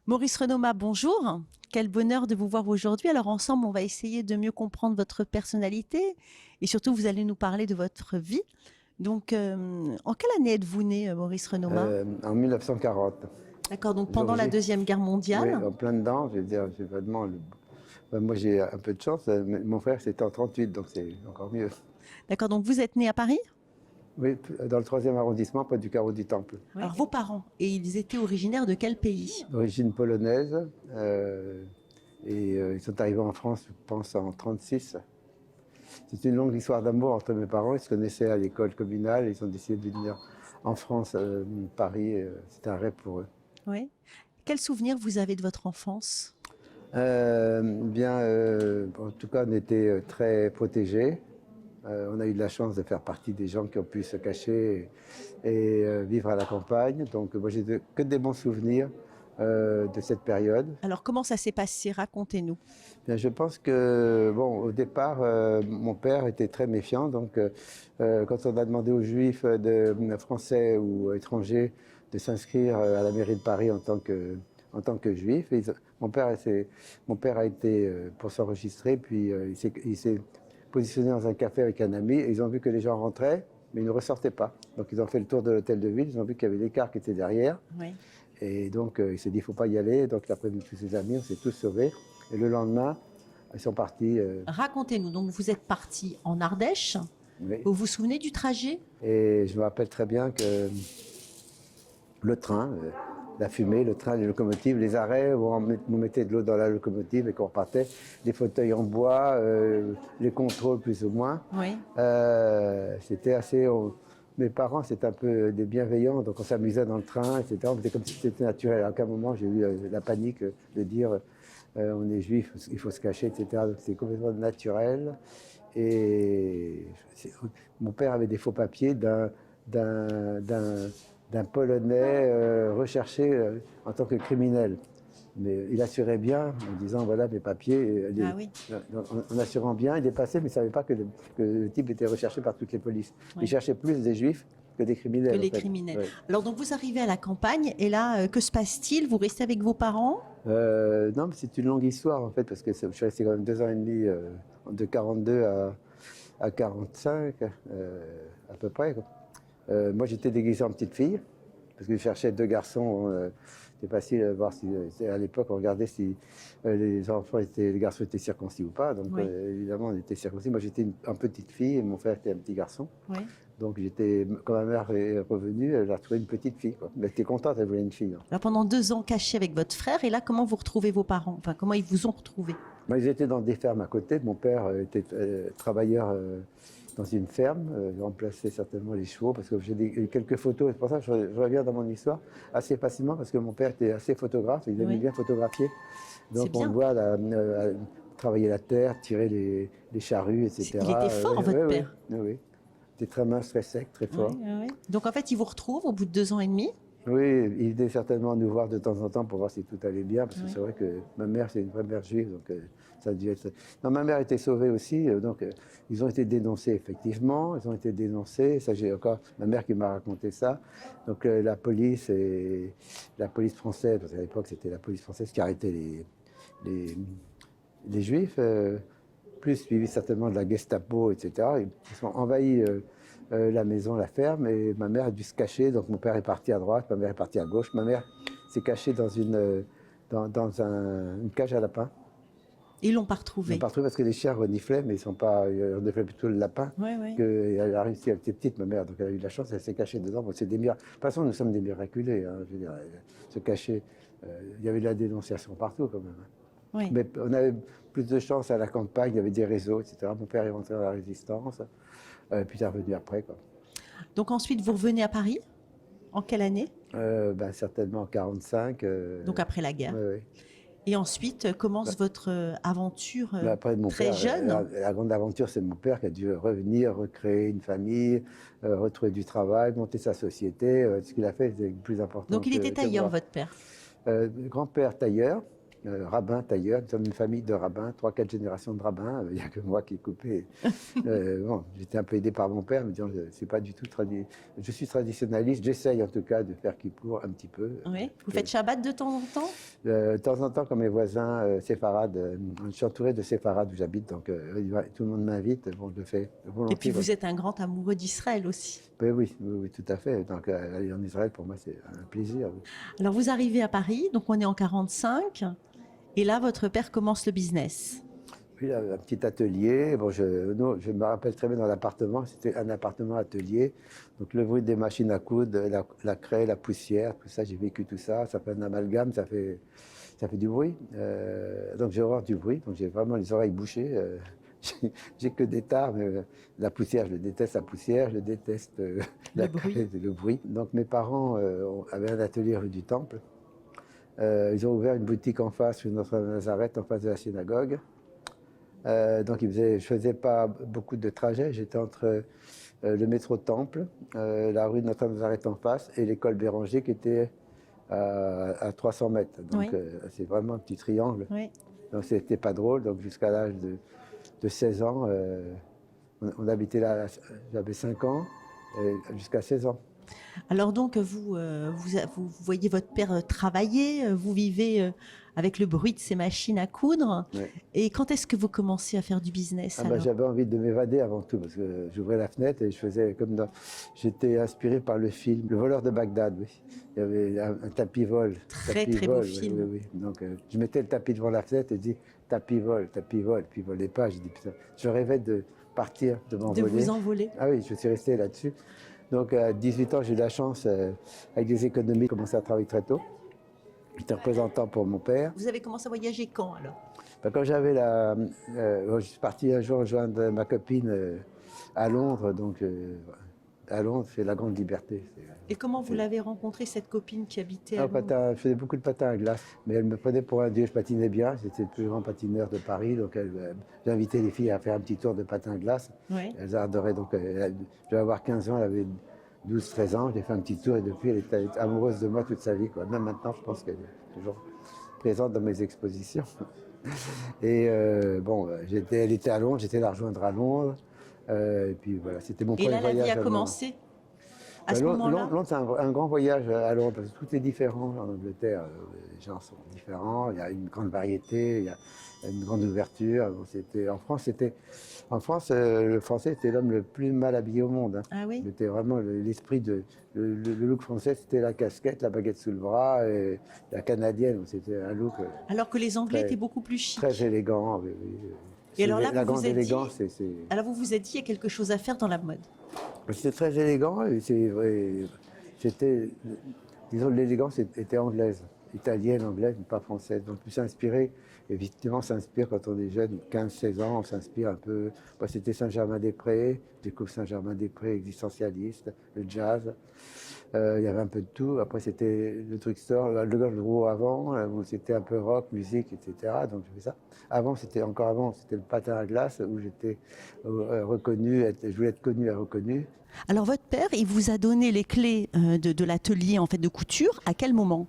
[SPEAKER 1] Maurice Renoma, bonjour. Quel bonheur de vous voir aujourd'hui. Alors ensemble, on va essayer de mieux comprendre votre personnalité et surtout, vous allez nous parler de votre vie. Donc, en quelle année êtes-vous né, Maurice Renoma ?
[SPEAKER 9] En 1940.
[SPEAKER 1] D'accord, donc pendant la Deuxième Guerre mondiale.
[SPEAKER 9] Oui, en plein dedans, je veux dire, j'ai vraiment... moi, j'ai un peu de chance. Mon frère, c'était en 38, donc c'est encore mieux.
[SPEAKER 1] D'accord, donc vous êtes né à Paris ?
[SPEAKER 9] Oui, dans le 3e arrondissement, près du carreau du Temple.
[SPEAKER 1] Oui. Alors, vos parents, et ils étaient originaires de quel pays ?
[SPEAKER 9] D'origine polonaise. Ils sont arrivés en France, je pense, en 1936. C'est une longue histoire d'amour entre mes parents. Ils se connaissaient à l'école communale. Ils ont décidé de venir en France, Paris. C'était un rêve pour eux.
[SPEAKER 1] Oui. Quel souvenir vous avez de votre enfance ?
[SPEAKER 9] En tout cas, on était très protégés. On a eu de la chance de faire partie des gens qui ont pu se cacher et vivre à la campagne. Donc, moi, j'ai que des bons souvenirs de cette période.
[SPEAKER 1] Alors, comment ça s'est passé ? Racontez-nous.
[SPEAKER 9] Bien, je pense que, au départ, mon père était très méfiant. Donc, quand on a demandé aux Juifs français ou étrangers de s'inscrire à la mairie de Paris en tant que Juif, mon père a été pour s'enregistrer, puis il s'est positionné dans un café avec un ami, et ils ont vu que les gens rentraient, mais ils ne ressortaient pas. Donc, ils ont fait le tour de l'hôtel de ville, ils ont vu qu'il y avait des cars qui étaient derrière. Oui. Et donc, il s'est dit, il ne faut pas y aller. Donc, il a prévenu tous ses amis, on s'est tous sauvés. Et le lendemain, ils sont partis.
[SPEAKER 1] Racontez-nous, donc vous êtes partis en Ardèche. Oui. Vous vous souvenez du trajet ?
[SPEAKER 9] Et je me rappelle très bien que le train, la fumée, le train, les locomotives, les arrêts où on mettait de l'eau dans la locomotive et qu'on repartait, les fauteuils en bois, les contrôles plus ou moins. Oui. C'était assez... Mes parents, c'était un peu des bienveillants, donc on s'amusait dans le train, etc. C'était comme si c'était naturel. À aucun moment, j'ai eu la panique de dire on est juif, il faut se cacher, etc. Donc c'était complètement naturel. Et mon père avait des faux papiers d'un Polonais recherché en tant que criminel. Mais il assurait bien en disant voilà mes papiers. En assurant bien, il est passé, mais il ne savait pas que le type était recherché par toutes les polices. Oui. Il cherchait plus des juifs que des criminels.
[SPEAKER 1] Que les criminels. Oui. Alors donc vous arrivez à la campagne et là, que se passe-t-il ? Vous restez avec vos parents ?
[SPEAKER 9] Non, mais c'est une longue histoire en fait, parce que je suis resté quand même 2 ans et demi, de 42 à 45 à peu près. Moi j'étais déguisé en petite fille, parce que je cherchais 2 garçons. C'était facile de voir si, à l'époque, on regardait si les garçons étaient circoncis ou pas. Donc, oui. Évidemment, on était circoncis. Moi, j'étais une petite fille et mon frère était un petit garçon. Oui. Donc, quand ma mère est revenue, elle a trouvé une petite fille, quoi. Elle était contente, elle voulait une fille. Hein.
[SPEAKER 1] Alors, pendant 2 ans cachés avec votre frère, et là, comment vous retrouvez vos parents ? Enfin, comment ils vous ont retrouvés ?
[SPEAKER 9] Ils étaient dans des fermes à côté. Mon père était travailleur dans une ferme, remplaçait certainement les chevaux, parce que j'ai quelques photos, c'est pour ça que je reviens dans mon histoire assez facilement, parce que mon père était assez photographe, il aimait bien photographier. Donc on le voit travailler la terre, tirer les charrues, etc.
[SPEAKER 1] Il était fort, votre père.
[SPEAKER 9] Oui. Il était très mince, très sec, très fort.
[SPEAKER 1] Oui. Donc en fait, il vous retrouve au bout de 2 ans et demi ?
[SPEAKER 9] Oui, il venait certainement nous voir de temps en temps pour voir si tout allait bien, parce que c'est vrai que ma mère, c'est une vraie mère juive, donc ça a dû être... Non, ma mère était sauvée aussi, donc ils ont été dénoncés, effectivement, ils ont été dénoncés, ça j'ai encore ma mère qui m'a raconté ça, donc la police française, parce qu'à l'époque c'était la police française qui arrêtait les juifs, plus suivi certainement de la Gestapo, etc. Ils ont envahi la maison, la ferme, et ma mère a dû se cacher. Donc mon père est parti à droite, ma mère est partie à gauche. Ma mère s'est cachée dans une cage à lapins.
[SPEAKER 1] Ils l'ont pas
[SPEAKER 9] Ils
[SPEAKER 1] retrouvé.
[SPEAKER 9] l'ont pas retrouvé parce que les chiens reniflaient, mais ils reniflaient plutôt le lapin.
[SPEAKER 1] Ouais, ouais.
[SPEAKER 9] Elle a réussi, elle était petite, ma mère, donc elle a eu de la chance, elle s'est cachée dedans. Bon, c'est des miracles. De toute façon, nous sommes des miraculés. Hein, je veux dire, se cacher. Il y avait de la dénonciation partout quand même.
[SPEAKER 1] Oui.
[SPEAKER 9] Mais on avait plus de chance à la campagne, il y avait des réseaux, etc. Mon père est rentré dans la résistance, puis il est revenu après, quoi.
[SPEAKER 1] Donc ensuite, vous revenez à Paris. En quelle année?
[SPEAKER 9] Certainement en 1945.
[SPEAKER 1] Donc après la guerre.
[SPEAKER 9] Oui.
[SPEAKER 1] Et ensuite commence votre aventure
[SPEAKER 9] Après, mon
[SPEAKER 1] très
[SPEAKER 9] père,
[SPEAKER 1] jeune.
[SPEAKER 9] la grande aventure, c'est mon père qui a dû revenir, recréer une famille, retrouver du travail, monter sa société. Ce qu'il a fait, c'est le plus important.
[SPEAKER 1] Donc il était
[SPEAKER 9] que
[SPEAKER 1] tailleur,
[SPEAKER 9] moi.
[SPEAKER 1] votre père.
[SPEAKER 9] Grand-père tailleur, rabbin tailleur. Nous sommes une famille de rabbins, 3-4 générations de rabbins. Il n'y a que moi qui ai coupé. Bon, j'étais un peu aidé par mon père, me disant c'est pas du tout je suis traditionnaliste. J'essaye en tout cas de faire kippour un petit peu.
[SPEAKER 1] Oui. Vous faites Shabbat de temps en temps?
[SPEAKER 9] De temps en temps, comme mes voisins séfarades, je suis entouré de séfarades où j'habite, donc tout le monde m'invite. Bon, je le fais volontiers.
[SPEAKER 1] Et puis vous êtes un grand amoureux d'Israël aussi.
[SPEAKER 9] Oui, tout à fait. Donc aller en Israël, pour moi, c'est un plaisir. Oui.
[SPEAKER 1] Alors vous arrivez à Paris, donc on est en 45, et là votre père commence le business.
[SPEAKER 9] Puis un petit atelier. Bon, je me rappelle très bien dans l'appartement, c'était un appartement atelier. Donc le bruit des machines à coudre, la craie, la poussière, tout ça, j'ai vécu tout ça. Ça fait un amalgame, ça fait du bruit. Donc j'ai horreur du bruit, donc j'ai vraiment les oreilles bouchées. J'ai que des tares, mais la poussière, je déteste la poussière, je déteste la craie, le bruit. Donc mes parents avaient un atelier rue du Temple. Ils ont ouvert une boutique en face, rue Notre-Nazareth, en face de la synagogue. Donc je faisais pas beaucoup de trajets. J'étais entre le métro Temple, la rue de Notre-Nazareth en face et l'école Béranger qui était à 300 mètres. Donc c'est vraiment un petit triangle. Oui. Donc c'était pas drôle. Donc jusqu'à l'âge de 16 ans, on habitait là, j'avais 5 ans, jusqu'à 16 ans.
[SPEAKER 1] Alors donc, vous voyez votre père travailler, vous vivez avec le bruit de ces machines à coudre. Oui. Et quand est-ce que vous commencez à faire du business
[SPEAKER 9] J'avais envie de m'évader avant tout, parce que j'ouvrais la fenêtre et je faisais comme dans... J'étais inspiré par le film Le voleur de Bagdad, oui. Il y avait un tapis vol.
[SPEAKER 1] Très beau film.
[SPEAKER 9] Oui. Donc je mettais le tapis devant la fenêtre et je dis tapis vol, puis il volait pas. Je dis putain, je rêvais de partir, de m'envoler.
[SPEAKER 1] De vous envoler.
[SPEAKER 9] Ah oui, je suis resté là-dessus. Donc à 18 ans, j'ai eu la chance, avec des économies, de commencer à travailler très tôt. J'étais représentant pour mon père.
[SPEAKER 1] Vous avez commencé à voyager quand alors?
[SPEAKER 9] Quand j'avais je suis parti un jour rejoindre ma copine à Londres, donc à Londres, c'est la grande liberté.
[SPEAKER 1] Et comment vous l'avez rencontrée, cette copine qui habitait à Londres?
[SPEAKER 9] Je faisais beaucoup de patins à glace, mais elle me prenait pour un dieu, je patinais bien, j'étais le plus grand patineur de Paris, donc j'invitais les filles à faire un petit tour de patin à glace. Oui. Elles adoraient, donc je devais avoir 15 ans, elle avait 12-13 ans, j'ai fait un petit tour et depuis elle était amoureuse de moi toute sa vie, quoi. Même maintenant, je pense qu'elle est toujours présente dans mes expositions. Et elle était à Londres, j'étais la rejoindre à Londres. Et puis voilà, c'était mon premier voyage.
[SPEAKER 1] Et là, la vie a commencé à ce moment-là.
[SPEAKER 9] Londres, c'est un grand voyage à Londres, parce que tout est différent en Angleterre. Les gens sont différents, il y a une grande variété, il y a une grande ouverture. En France, le français était l'homme le plus mal habillé au monde. Hein.
[SPEAKER 1] Ah oui.
[SPEAKER 9] C'était vraiment l'esprit le look français, c'était la casquette, la baguette sous le bras, et la canadienne, c'était un look.
[SPEAKER 1] Alors que les Anglais étaient beaucoup plus chics.
[SPEAKER 9] Très élégant, oui.
[SPEAKER 1] Et alors là,
[SPEAKER 9] la grande élégance,
[SPEAKER 1] alors vous vous êtes dit, il y a quelque chose à faire dans la mode.
[SPEAKER 9] C'était très élégant, et disons, l'élégance était anglaise, italienne, anglaise, mais pas française. Donc, plus s'inspirer, évidemment, on s'inspire quand on est jeune, 15-16 ans, on s'inspire un peu. Moi, c'était Saint-Germain-des-Prés, je découvre Saint-Germain-des-Prés, existentialiste, le jazz. Il y avait un peu de tout. Après, c'était le drugstore, le Gros avant, où c'était un peu rock, musique, etc. Donc, je fais ça. C'était le patin à glace, où j'étais reconnu, je voulais être connu et reconnu.
[SPEAKER 1] Alors, votre père, il vous a donné les clés de l'atelier en fait, de couture. À quel moment?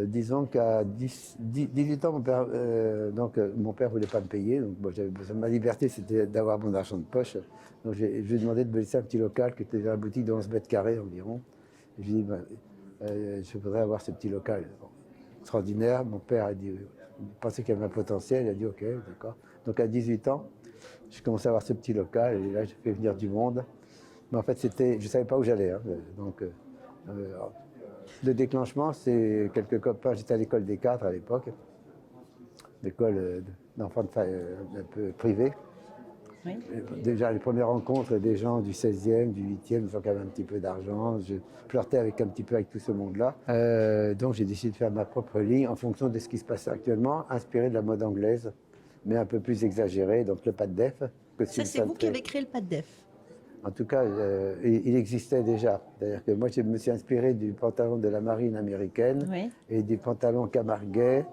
[SPEAKER 9] Disons qu'à 18 ans, mon père ne voulait pas me payer. Donc, j'avais besoin de ma liberté, c'était d'avoir mon argent de poche. Donc, je lui ai demandé de me laisser un petit local qui était dans la boutique de 11 mètres carrés environ. Je lui ai dit, je voudrais avoir ce petit local. Bon, extraordinaire. Mon père a dit, pensait qu'il y avait un potentiel, il a dit ok, d'accord. Donc à 18 ans, je commençais à avoir ce petit local et là j'ai fait venir du monde. Mais en fait, je ne savais pas où j'allais. Hein. Donc le déclenchement, c'est quelques copains, j'étais à l'école des cadres à l'époque, l'école d'enfants un peu privée.
[SPEAKER 1] Oui.
[SPEAKER 9] Déjà, les premières rencontres des gens du 16e, du 8e, des gens qui avaient un petit peu d'argent. Je flirtais un petit peu avec tout ce monde-là. Donc, j'ai décidé de faire ma propre ligne en fonction de ce qui se passait actuellement, inspiré de la mode anglaise, mais un peu plus exagéré. Donc, le pas de def.
[SPEAKER 1] Ça, c'est vous qui avez créé le pas de def.
[SPEAKER 9] En tout cas, il existait déjà. C'est-à-dire que moi, je me suis inspiré du pantalon de la marine américaine et du pantalon camarguais.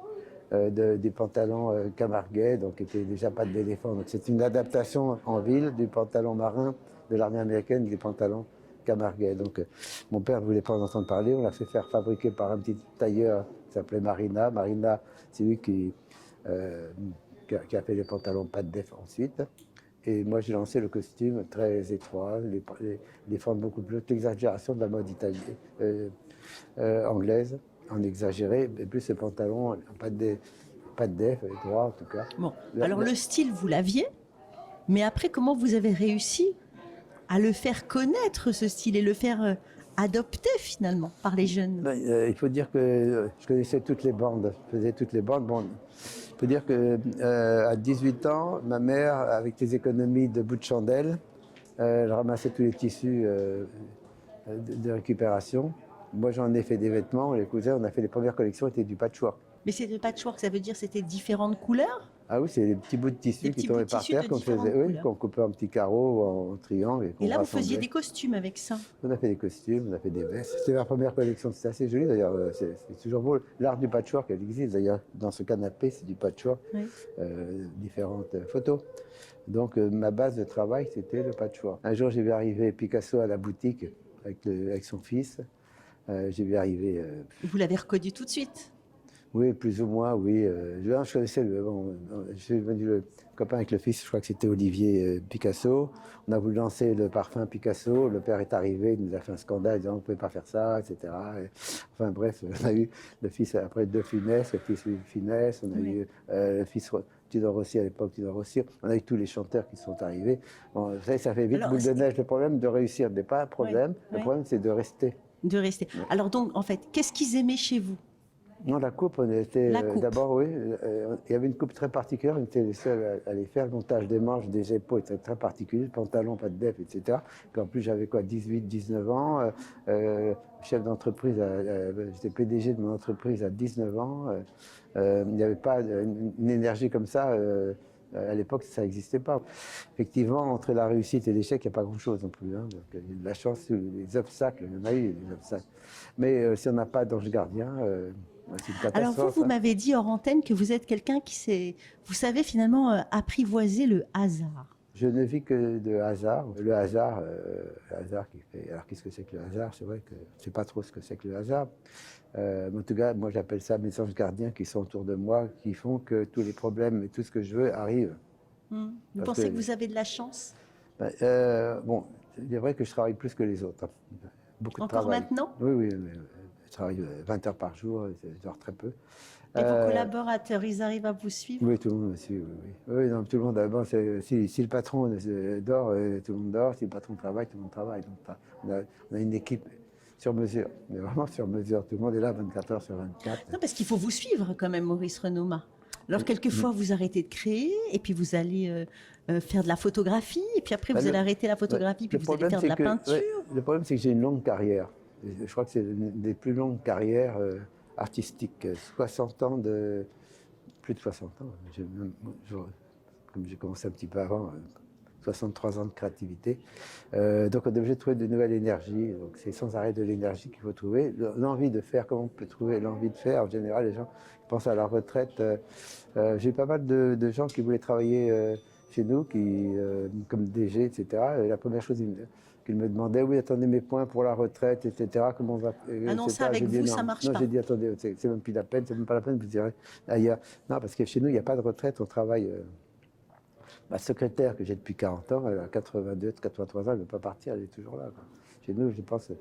[SPEAKER 9] Des pantalons camarguais, donc qui n'étaient déjà pas d'éléphant. Donc c'est une adaptation en ville du pantalon marin de l'armée américaine des pantalons camarguais. Donc mon père ne voulait pas en entendre parler, on l'a fait faire fabriquer par un petit tailleur qui s'appelait Marina. Marina, c'est lui qui a fait les pantalons pas de def ensuite. Et moi j'ai lancé le costume très étroit, les formes beaucoup plus, l'exagération de la mode italienne, anglaise. En exagéré, et plus ce pantalon, pas de def, droit en tout cas.
[SPEAKER 1] Bon, alors le style, vous l'aviez, mais après, comment vous avez réussi à le faire connaître, ce style, et le faire adopter finalement par les jeunes?
[SPEAKER 9] Il faut dire que je connaissais toutes les bandes, je faisais toutes les bandes. Bon, il faut dire qu'à 18 ans, ma mère, avec des économies de bout de chandelle, elle ramassait tous les tissus de récupération. Moi, j'en ai fait des vêtements, on les cousait, on a fait les premières collections, c'était du patchwork.
[SPEAKER 1] Mais c'était patchwork, ça veut dire c'était différentes couleurs?
[SPEAKER 9] Ah oui, c'est des petits bouts de tissu qui tombaient par terre, qu'on coupait en petits carreaux ou en triangle.
[SPEAKER 1] Et là, vous faisiez des costumes avec ça?
[SPEAKER 9] On a fait des costumes, on a fait des vestes. C'était ma première collection, c'était assez joli d'ailleurs, c'est toujours beau. L'art du patchwork, elle existe d'ailleurs. Dans ce canapé, c'est du patchwork, différentes photos. Donc ma base de travail, c'était le patchwork. Un jour, j'ai vu arriver Picasso à la boutique avec son fils. J'ai vu arriver.
[SPEAKER 1] Vous l'avez reconnu tout de suite?
[SPEAKER 9] Oui, plus ou moins, oui. Je connaissais je suis devenu le copain avec le fils, je crois que c'était Olivier Picasso. On a voulu lancer le parfum Picasso. Le père est arrivé, il nous a fait un scandale, disant on ne pouvait pas faire ça, etc. Enfin bref, on a eu le fils après de Funès, le fils de Funès, on a eu le fils Tudor Rossi à l'époque, Tudor Rossi. On a eu tous les chanteurs qui sont arrivés. Bon, ça fait vite boule de neige. Le problème de réussir n'est pas un problème, le problème c'est de rester.
[SPEAKER 1] De rester. Alors donc, en fait, qu'est-ce qu'ils aimaient chez vous?
[SPEAKER 9] Non, la coupe, on était d'abord, oui. Il y avait une coupe très particulière, on était les seuls à les faire. Le montage des manches, des épaules était très particulier, le pantalon, pas de def, etc. Puis en plus, j'avais quoi, 18, 19 ans, chef d'entreprise, j'étais PDG de mon entreprise à 19 ans. Il n'y avait pas une énergie comme ça. À l'époque, ça n'existait pas. Effectivement, entre la réussite et l'échec, il n'y a pas grand-chose non plus. Hein. Donc, il y a de la chance, les obstacles, il y en a eu des obstacles. Mais si on n'a pas d'ange gardien, c'est une catastrophe.
[SPEAKER 1] Alors vous m'avez dit hors antenne que vous êtes quelqu'un vous savez finalement apprivoiser le hasard.
[SPEAKER 9] Je ne vis que de hasard. Le hasard qui fait... Alors qu'est-ce que c'est que le hasard? C'est vrai que je ne sais pas trop ce que c'est que le hasard. En tout cas, moi j'appelle ça mes anges gardiens qui sont autour de moi, qui font que tous les problèmes et tout ce que je veux arrive.
[SPEAKER 1] Vous pensez que vous avez de la chance?
[SPEAKER 9] Bon, il est vrai que je travaille plus que les autres. Beaucoup de travail.
[SPEAKER 1] Encore maintenant?
[SPEAKER 9] Oui, je travaille 20 heures par jour, je dors très peu.
[SPEAKER 1] Et vos collaborateurs, ils arrivent à vous suivre?
[SPEAKER 9] Oui, tout le monde me suit, oui, non, tout le monde, bon, si le patron dort, tout le monde dort, si le patron travaille, tout le monde travaille. Donc, on a une équipe sur mesure, mais vraiment sur mesure. Tout le monde est là 24 heures sur 24.
[SPEAKER 1] Non, parce qu'il faut vous suivre quand même, Maurice Renoma. Alors, quelquefois, vous arrêtez de créer, et puis vous allez faire de la photographie, et puis après, vous allez arrêter la photographie, puis vous allez faire de la peinture.
[SPEAKER 9] Le problème, c'est que j'ai une longue carrière. Je crois que c'est une des plus longues carrières artistiques. 60 ans plus de 60 ans. Comme j'ai commencé un petit peu avant, 63 ans de créativité. Donc on est obligé de trouver de nouvelles énergies. Donc c'est sans arrêt de l'énergie qu'il faut trouver. L'envie de faire, comment on peut trouver l'envie de faire? En général, les gens pensent à la retraite. J'ai eu pas mal de gens qui voulaient travailler chez nous, comme DG, etc. Et la première chose qu'ils me demandaient, oui, attendez mes points pour la retraite, etc. Comment on va...
[SPEAKER 1] Ah non, ça avec vous, ça marche pas.
[SPEAKER 9] Non, j'ai dit, attendez, c'est même plus la peine, c'est même pas la peine, vous direz ailleurs. Non, parce que chez nous, il n'y a pas de retraite, on travaille... Ma secrétaire, que j'ai depuis 40 ans, elle a 82, 83 ans, elle ne veut pas partir, elle est toujours là. Chez nous, je pense...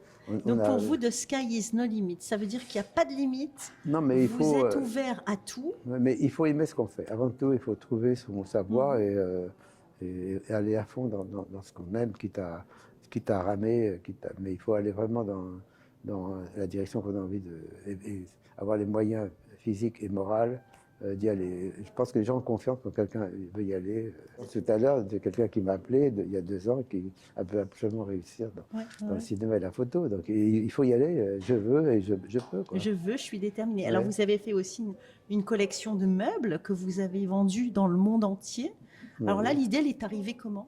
[SPEAKER 1] Donc pour vous, the sky is no limit. Ça veut dire qu'il n'y a pas de limite.
[SPEAKER 9] Non, mais il faut...
[SPEAKER 1] Vous êtes ouvert à tout.
[SPEAKER 9] Mais il faut aimer ce qu'on fait. Avant tout, il faut trouver sa voie et aller à fond dans ce qu'on aime, quitte à ramer, mais il faut aller vraiment dans la direction qu'on a envie et avoir les moyens physiques et moraux d'y aller. Je pense que les gens ont confiance quand quelqu'un veut y aller. Tout à l'heure, il y a quelqu'un qui m'a appelé il y a 2 ans qui a pu absolument réussir dans le cinéma et la photo. Donc il faut y aller, je veux et je peux. Quoi.
[SPEAKER 1] Je veux, je suis déterminée.
[SPEAKER 9] Ouais.
[SPEAKER 1] Alors vous avez fait aussi une collection de meubles que vous avez vendus dans le monde entier.
[SPEAKER 9] Ouais.
[SPEAKER 1] Alors là, l'idée, elle est arrivée comment?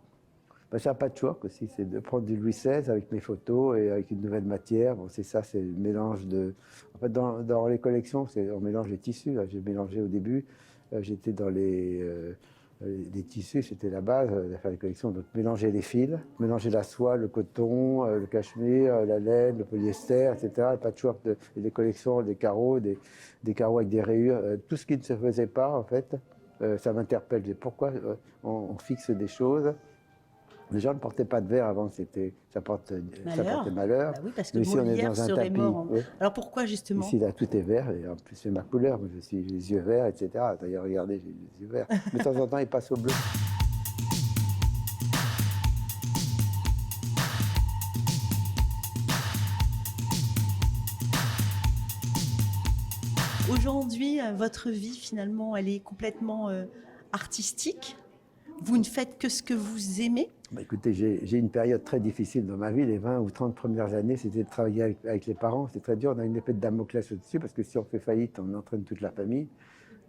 [SPEAKER 9] C'est un patchwork aussi, c'est de prendre du Louis XVI avec mes photos et avec une nouvelle matière. Bon, c'est ça, c'est le mélange de... En fait, dans les collections, on mélange les tissus. Là. J'ai mélangé au début, j'étais dans les tissus, c'était la base de faire les collections. Donc mélanger les fils, mélanger la soie, le coton, le cachemire, la laine, le polyester, etc. Le patchwork, des collections, des carreaux, des carreaux avec des rayures, tout ce qui ne se faisait pas, en fait, ça m'interpelle. Pourquoi on fixe des choses? Les gens ne portaient pas de verre avant, ça portait malheur.
[SPEAKER 1] Bah oui, parce que
[SPEAKER 9] ici, on est
[SPEAKER 1] Molière
[SPEAKER 9] dans un
[SPEAKER 1] serait
[SPEAKER 9] tapis.
[SPEAKER 1] mort.
[SPEAKER 9] Oui.
[SPEAKER 1] Alors pourquoi justement?
[SPEAKER 9] Ici, là, tout est vert, et en plus, c'est ma couleur. Moi, j'ai les yeux verts, etc. D'ailleurs, regardez, j'ai les yeux verts. Mais de temps en temps, ils passent au bleu.
[SPEAKER 1] Aujourd'hui, votre vie, finalement, elle est complètement artistique. Vous ne faites que ce que vous aimez.
[SPEAKER 9] Écoutez, j'ai une période très difficile dans ma vie. Les 20 ou 30 premières années, c'était de travailler avec les parents. C'est très dur. On a une épée de Damoclès au-dessus parce que si on fait faillite, on entraîne toute la famille.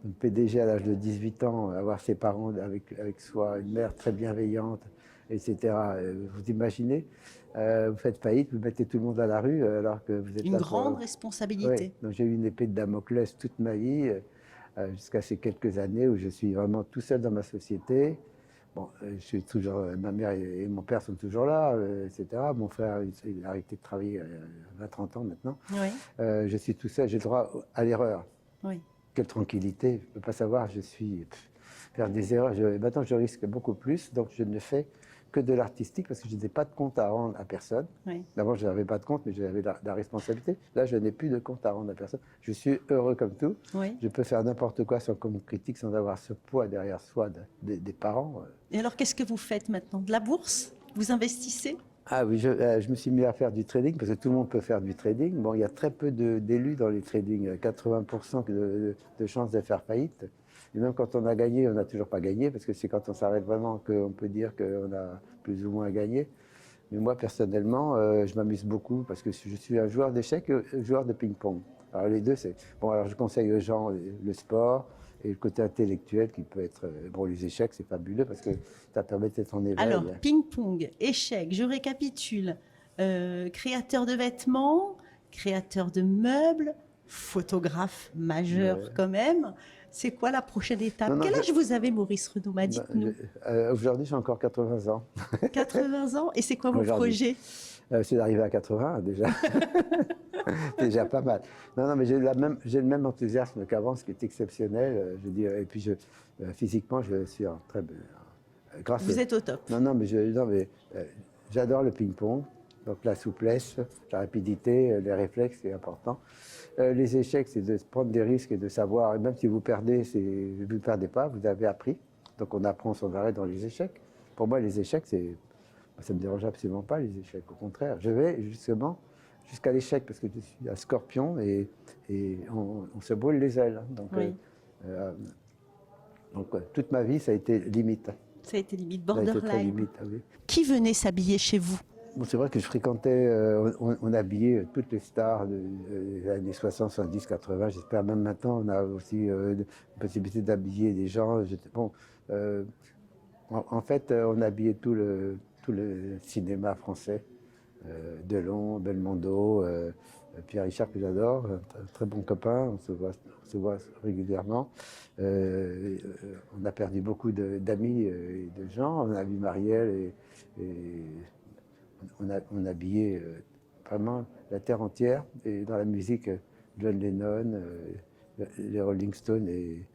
[SPEAKER 9] Donc, PDG à l'âge de 18 ans, avoir ses parents avec soi, une mère très bienveillante, etc. Vous imaginez, vous faites faillite, vous mettez tout le monde à la rue alors que vous êtes
[SPEAKER 1] une
[SPEAKER 9] là
[SPEAKER 1] grande responsabilité.
[SPEAKER 9] Oui. Donc j'ai eu une épée de Damoclès toute ma vie, jusqu'à ces quelques années où je suis vraiment tout seul dans ma société. Bon, je suis toujours, ma mère et mon père sont toujours là, etc. Mon frère, il a arrêté de travailler il y a 20-30 ans maintenant.
[SPEAKER 1] Oui.
[SPEAKER 9] Je suis tout seul, j'ai le droit à l'erreur.
[SPEAKER 1] Oui.
[SPEAKER 9] Quelle tranquillité, je ne peux pas savoir, faire des erreurs. Maintenant, je risque beaucoup plus, donc je ne fais que de l'artistique parce que je n'ai pas de compte à rendre à personne.
[SPEAKER 1] Oui.
[SPEAKER 9] D'abord, je n'avais pas de compte, mais j'avais la responsabilité. Là, je n'ai plus de compte à rendre à personne. Je suis heureux comme tout.
[SPEAKER 1] Oui.
[SPEAKER 9] Je peux faire n'importe quoi sans qu'on me critique, sans avoir ce poids derrière soi des parents.
[SPEAKER 1] Et alors, qu'est-ce que vous faites maintenant? De la bourse? Vous investissez?
[SPEAKER 9] Ah oui, je me suis mis à faire du trading parce que tout le monde peut faire du trading. Bon, il y a très peu d'élus dans les trading, 80% de chances de faire faillite. Et même quand on a gagné, on n'a toujours pas gagné parce que c'est quand on s'arrête vraiment qu'on peut dire qu'on a plus ou moins gagné. Mais moi, personnellement, je m'amuse beaucoup parce que je suis un joueur d'échecs et un joueur de ping-pong. Alors les deux, c'est... Bon, alors je conseille aux gens le sport et le côté intellectuel qui peut être... Bon, les échecs, c'est fabuleux parce que ça permet d'être en éveil.
[SPEAKER 1] Alors, ping-pong, échecs, je récapitule. Créateur de vêtements, créateur de meubles, photographe majeur quand même. C'est quoi la prochaine étape? Quel âge vous avez, Maurice Renoma? Dites-nous.
[SPEAKER 9] Aujourd'hui, j'ai encore 80 ans.
[SPEAKER 1] 80 ans? Et c'est quoi vos projets?
[SPEAKER 9] C'est d'arriver à 80 déjà. C'est déjà pas mal. Non, mais j'ai le même enthousiasme qu'avant, ce qui est exceptionnel. Je veux dire, et puis physiquement, je suis en très grâce.
[SPEAKER 1] Vous êtes au top.
[SPEAKER 9] Non, mais j'adore le ping-pong. Donc la souplesse, la rapidité, les réflexes, c'est important. Les échecs, c'est de prendre des risques et de savoir, et même si vous perdez, vous ne perdez pas, vous avez appris. Donc on apprend sans arrêt dans les échecs. Pour moi, les échecs, ça ne me dérange absolument pas, les échecs. Au contraire, je vais justement jusqu'à l'échec parce que je suis un scorpion et on se brûle les ailes. Donc,
[SPEAKER 1] oui.
[SPEAKER 9] Toute ma vie, ça a été limite.
[SPEAKER 1] Ça a été limite, borderline.
[SPEAKER 9] Ça a été très limite, oui.
[SPEAKER 1] Qui venait s'habiller chez vous?
[SPEAKER 9] Bon, c'est vrai que je fréquentais, on habillait toutes les stars des années 60, 70, 80. J'espère même maintenant, on a aussi une possibilité d'habiller des gens. En fait, on habillait tout le cinéma français. Delon, Belmondo, Pierre Richard que j'adore, un très bon copain, on se voit régulièrement. On a perdu beaucoup d'amis et de gens. On a vu Marielle et on a habillé vraiment la terre entière. Et dans la musique, John Lennon, les Rolling Stones et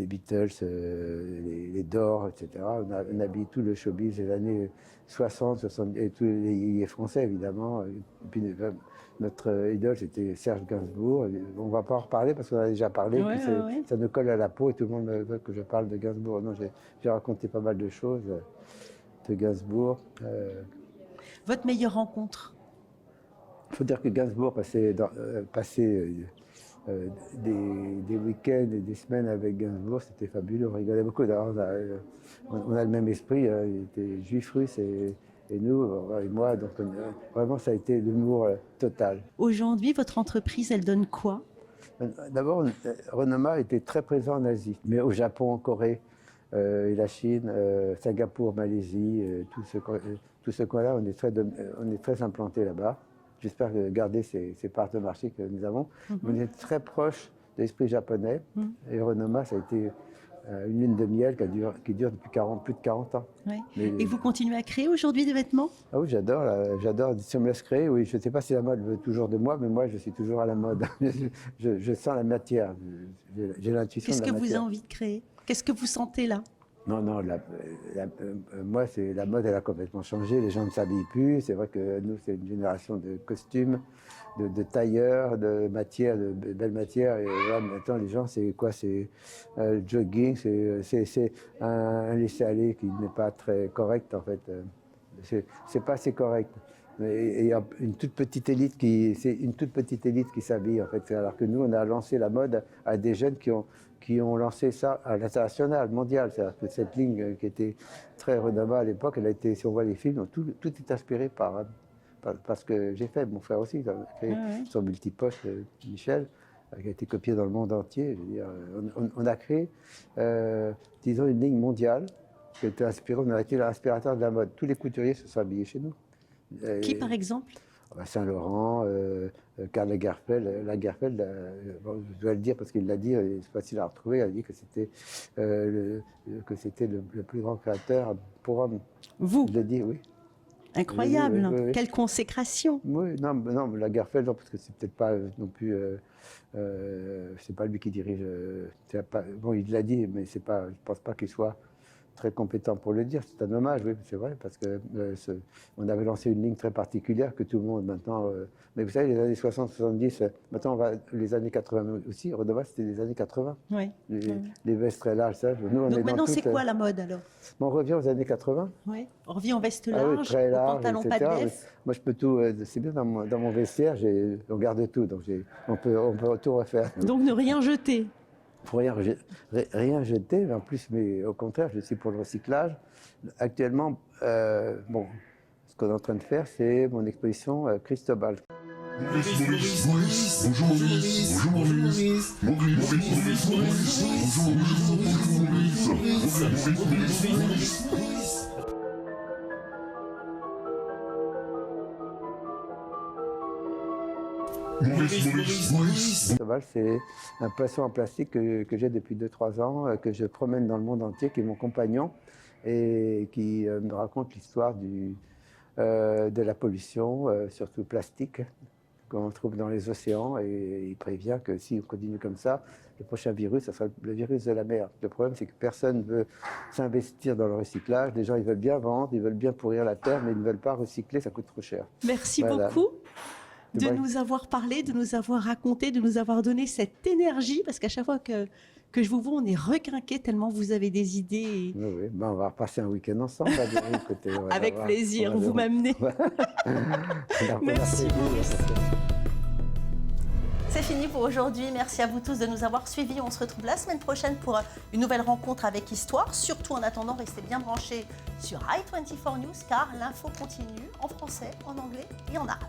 [SPEAKER 9] des Beatles, les Doors, etc. On a habillé tout le showbiz des années 60, 70, et tous les français évidemment. Et puis, notre idole, c'était Serge Gainsbourg. On ne va pas en reparler parce qu'on a déjà parlé.
[SPEAKER 1] Ouais,
[SPEAKER 9] puis ça nous colle à la peau et tout le monde veut que je parle de Gainsbourg. Non, j'ai raconté pas mal de choses de Gainsbourg.
[SPEAKER 1] Votre meilleure rencontre?
[SPEAKER 9] Il faut dire que Gainsbourg passait des week-ends et des semaines avec Gainsbourg, c'était fabuleux, on rigolait beaucoup. On a le même esprit, il était juif russe et nous, et moi, donc vraiment ça a été l'humour total.
[SPEAKER 1] Aujourd'hui, votre entreprise, elle donne quoi?
[SPEAKER 9] D'abord, Renoma était très présent en Asie, mais au Japon, en Corée, et la Chine, Singapour, Malaisie, tout ce coin-là, on est très implanté là-bas. J'espère garder ces parts de marché que nous avons. On est très proche de l'esprit japonais. Et Renoma, ça a été une lune de miel qui dure depuis plus de 40 ans.
[SPEAKER 1] Ouais. Et vous continuez à créer aujourd'hui des vêtements?
[SPEAKER 9] Ah oui, j'adore. Si on me laisse créer, oui, je ne sais pas si la mode veut toujours de moi, mais moi, je suis toujours à la mode. je sens la matière, j'ai l'intuition de la matière.
[SPEAKER 1] Qu'est-ce que vous avez envie de créer? Qu'est-ce que vous sentez là?
[SPEAKER 9] Non, moi, la mode, elle a complètement changé. Les gens ne s'habillent plus. C'est vrai que nous, c'est une génération de costumes, de tailleurs, de matières, de belles matières. Et là, maintenant, les gens, c'est quoi? C'est jogging, c'est un laisser-aller qui n'est pas très correct, en fait. C'est pas assez correct. Et il y a une toute petite élite qui s'habille, en fait. Alors que nous, on a lancé la mode à des jeunes qui ont lancé ça à l'international, mondial. C'est-à-dire que cette ligne qui était très Renoma à l'époque, elle a été, si on voit les films, tout est inspiré par ce que j'ai fait. Mon frère aussi, il a créé son multiposte, Michel, qui a été copié dans le monde entier. Je veux dire, on a créé, disons, une ligne mondiale qui a été inspirée. On a été l'inspirateur de la mode. Tous les couturiers se sont habillés chez nous.
[SPEAKER 1] Qui, par exemple?
[SPEAKER 9] Saint-Laurent, Karl Lagerfeld, bon, je dois le dire parce qu'il l'a dit, c'est facile à retrouver, il a dit que c'était le plus grand créateur pour homme.
[SPEAKER 1] Vous?
[SPEAKER 9] Je l'ai dit, oui.
[SPEAKER 1] Incroyable,
[SPEAKER 9] oui.
[SPEAKER 1] Quelle consécration.
[SPEAKER 9] Oui, non, Lagerfeld, non, parce que c'est peut-être pas non plus, c'est pas lui qui dirige, bon, il l'a dit, mais c'est pas, je pense pas qu'il soit très compétent pour le dire, c'est un hommage, oui, c'est vrai, parce que on avait lancé une ligne très particulière que tout le monde maintenant, mais vous savez, les années 60-70, maintenant on va, les années 80 aussi, Renoma c'était les années 80, les vestes très larges, ça. Nous,
[SPEAKER 1] donc maintenant c'est quoi la mode alors?
[SPEAKER 9] Bon, on revient aux années 80.
[SPEAKER 1] Oui, on revient aux vestes larges,
[SPEAKER 9] très larges,
[SPEAKER 1] aux pantalons pas de laisse.
[SPEAKER 9] Moi je peux tout, c'est bien dans mon vestiaire, on garde tout, donc on peut tout refaire.
[SPEAKER 1] Donc ne rien jeter?
[SPEAKER 9] Pour rien jeter, mais en plus, mais au contraire, je suis pour le recyclage. Actuellement, bon, ce qu'on est en train de faire, c'est mon exposition Cristobal. C'est un poisson en plastique que j'ai depuis 2-3 ans, que je promène dans le monde entier, qui est mon compagnon et qui me raconte l'histoire de la pollution, surtout plastique, qu'on trouve dans les océans. Et il prévient que si on continue comme ça, le prochain virus, ça sera le virus de la mer. Le problème, c'est que personne ne veut s'investir dans le recyclage. Les gens, ils veulent bien vendre, ils veulent bien pourrir la terre, mais ils ne veulent pas recycler, ça coûte trop cher.
[SPEAKER 1] Merci beaucoup de nous avoir parlé, de nous avoir raconté, de nous avoir donné cette énergie, parce qu'à chaque fois que je vous vois, on est requinqué tellement vous avez des idées.
[SPEAKER 9] Oui, ben, on va repasser un week-end ensemble.
[SPEAKER 1] Avec plaisir, vous m'amenez. Merci Maurice. C'est fini pour aujourd'hui. Merci à vous tous de nous avoir suivis. On se retrouve la semaine prochaine pour une nouvelle rencontre avec Histoire. Surtout en attendant, restez bien branchés sur i24 News car l'info continue en français, en anglais et en arabe.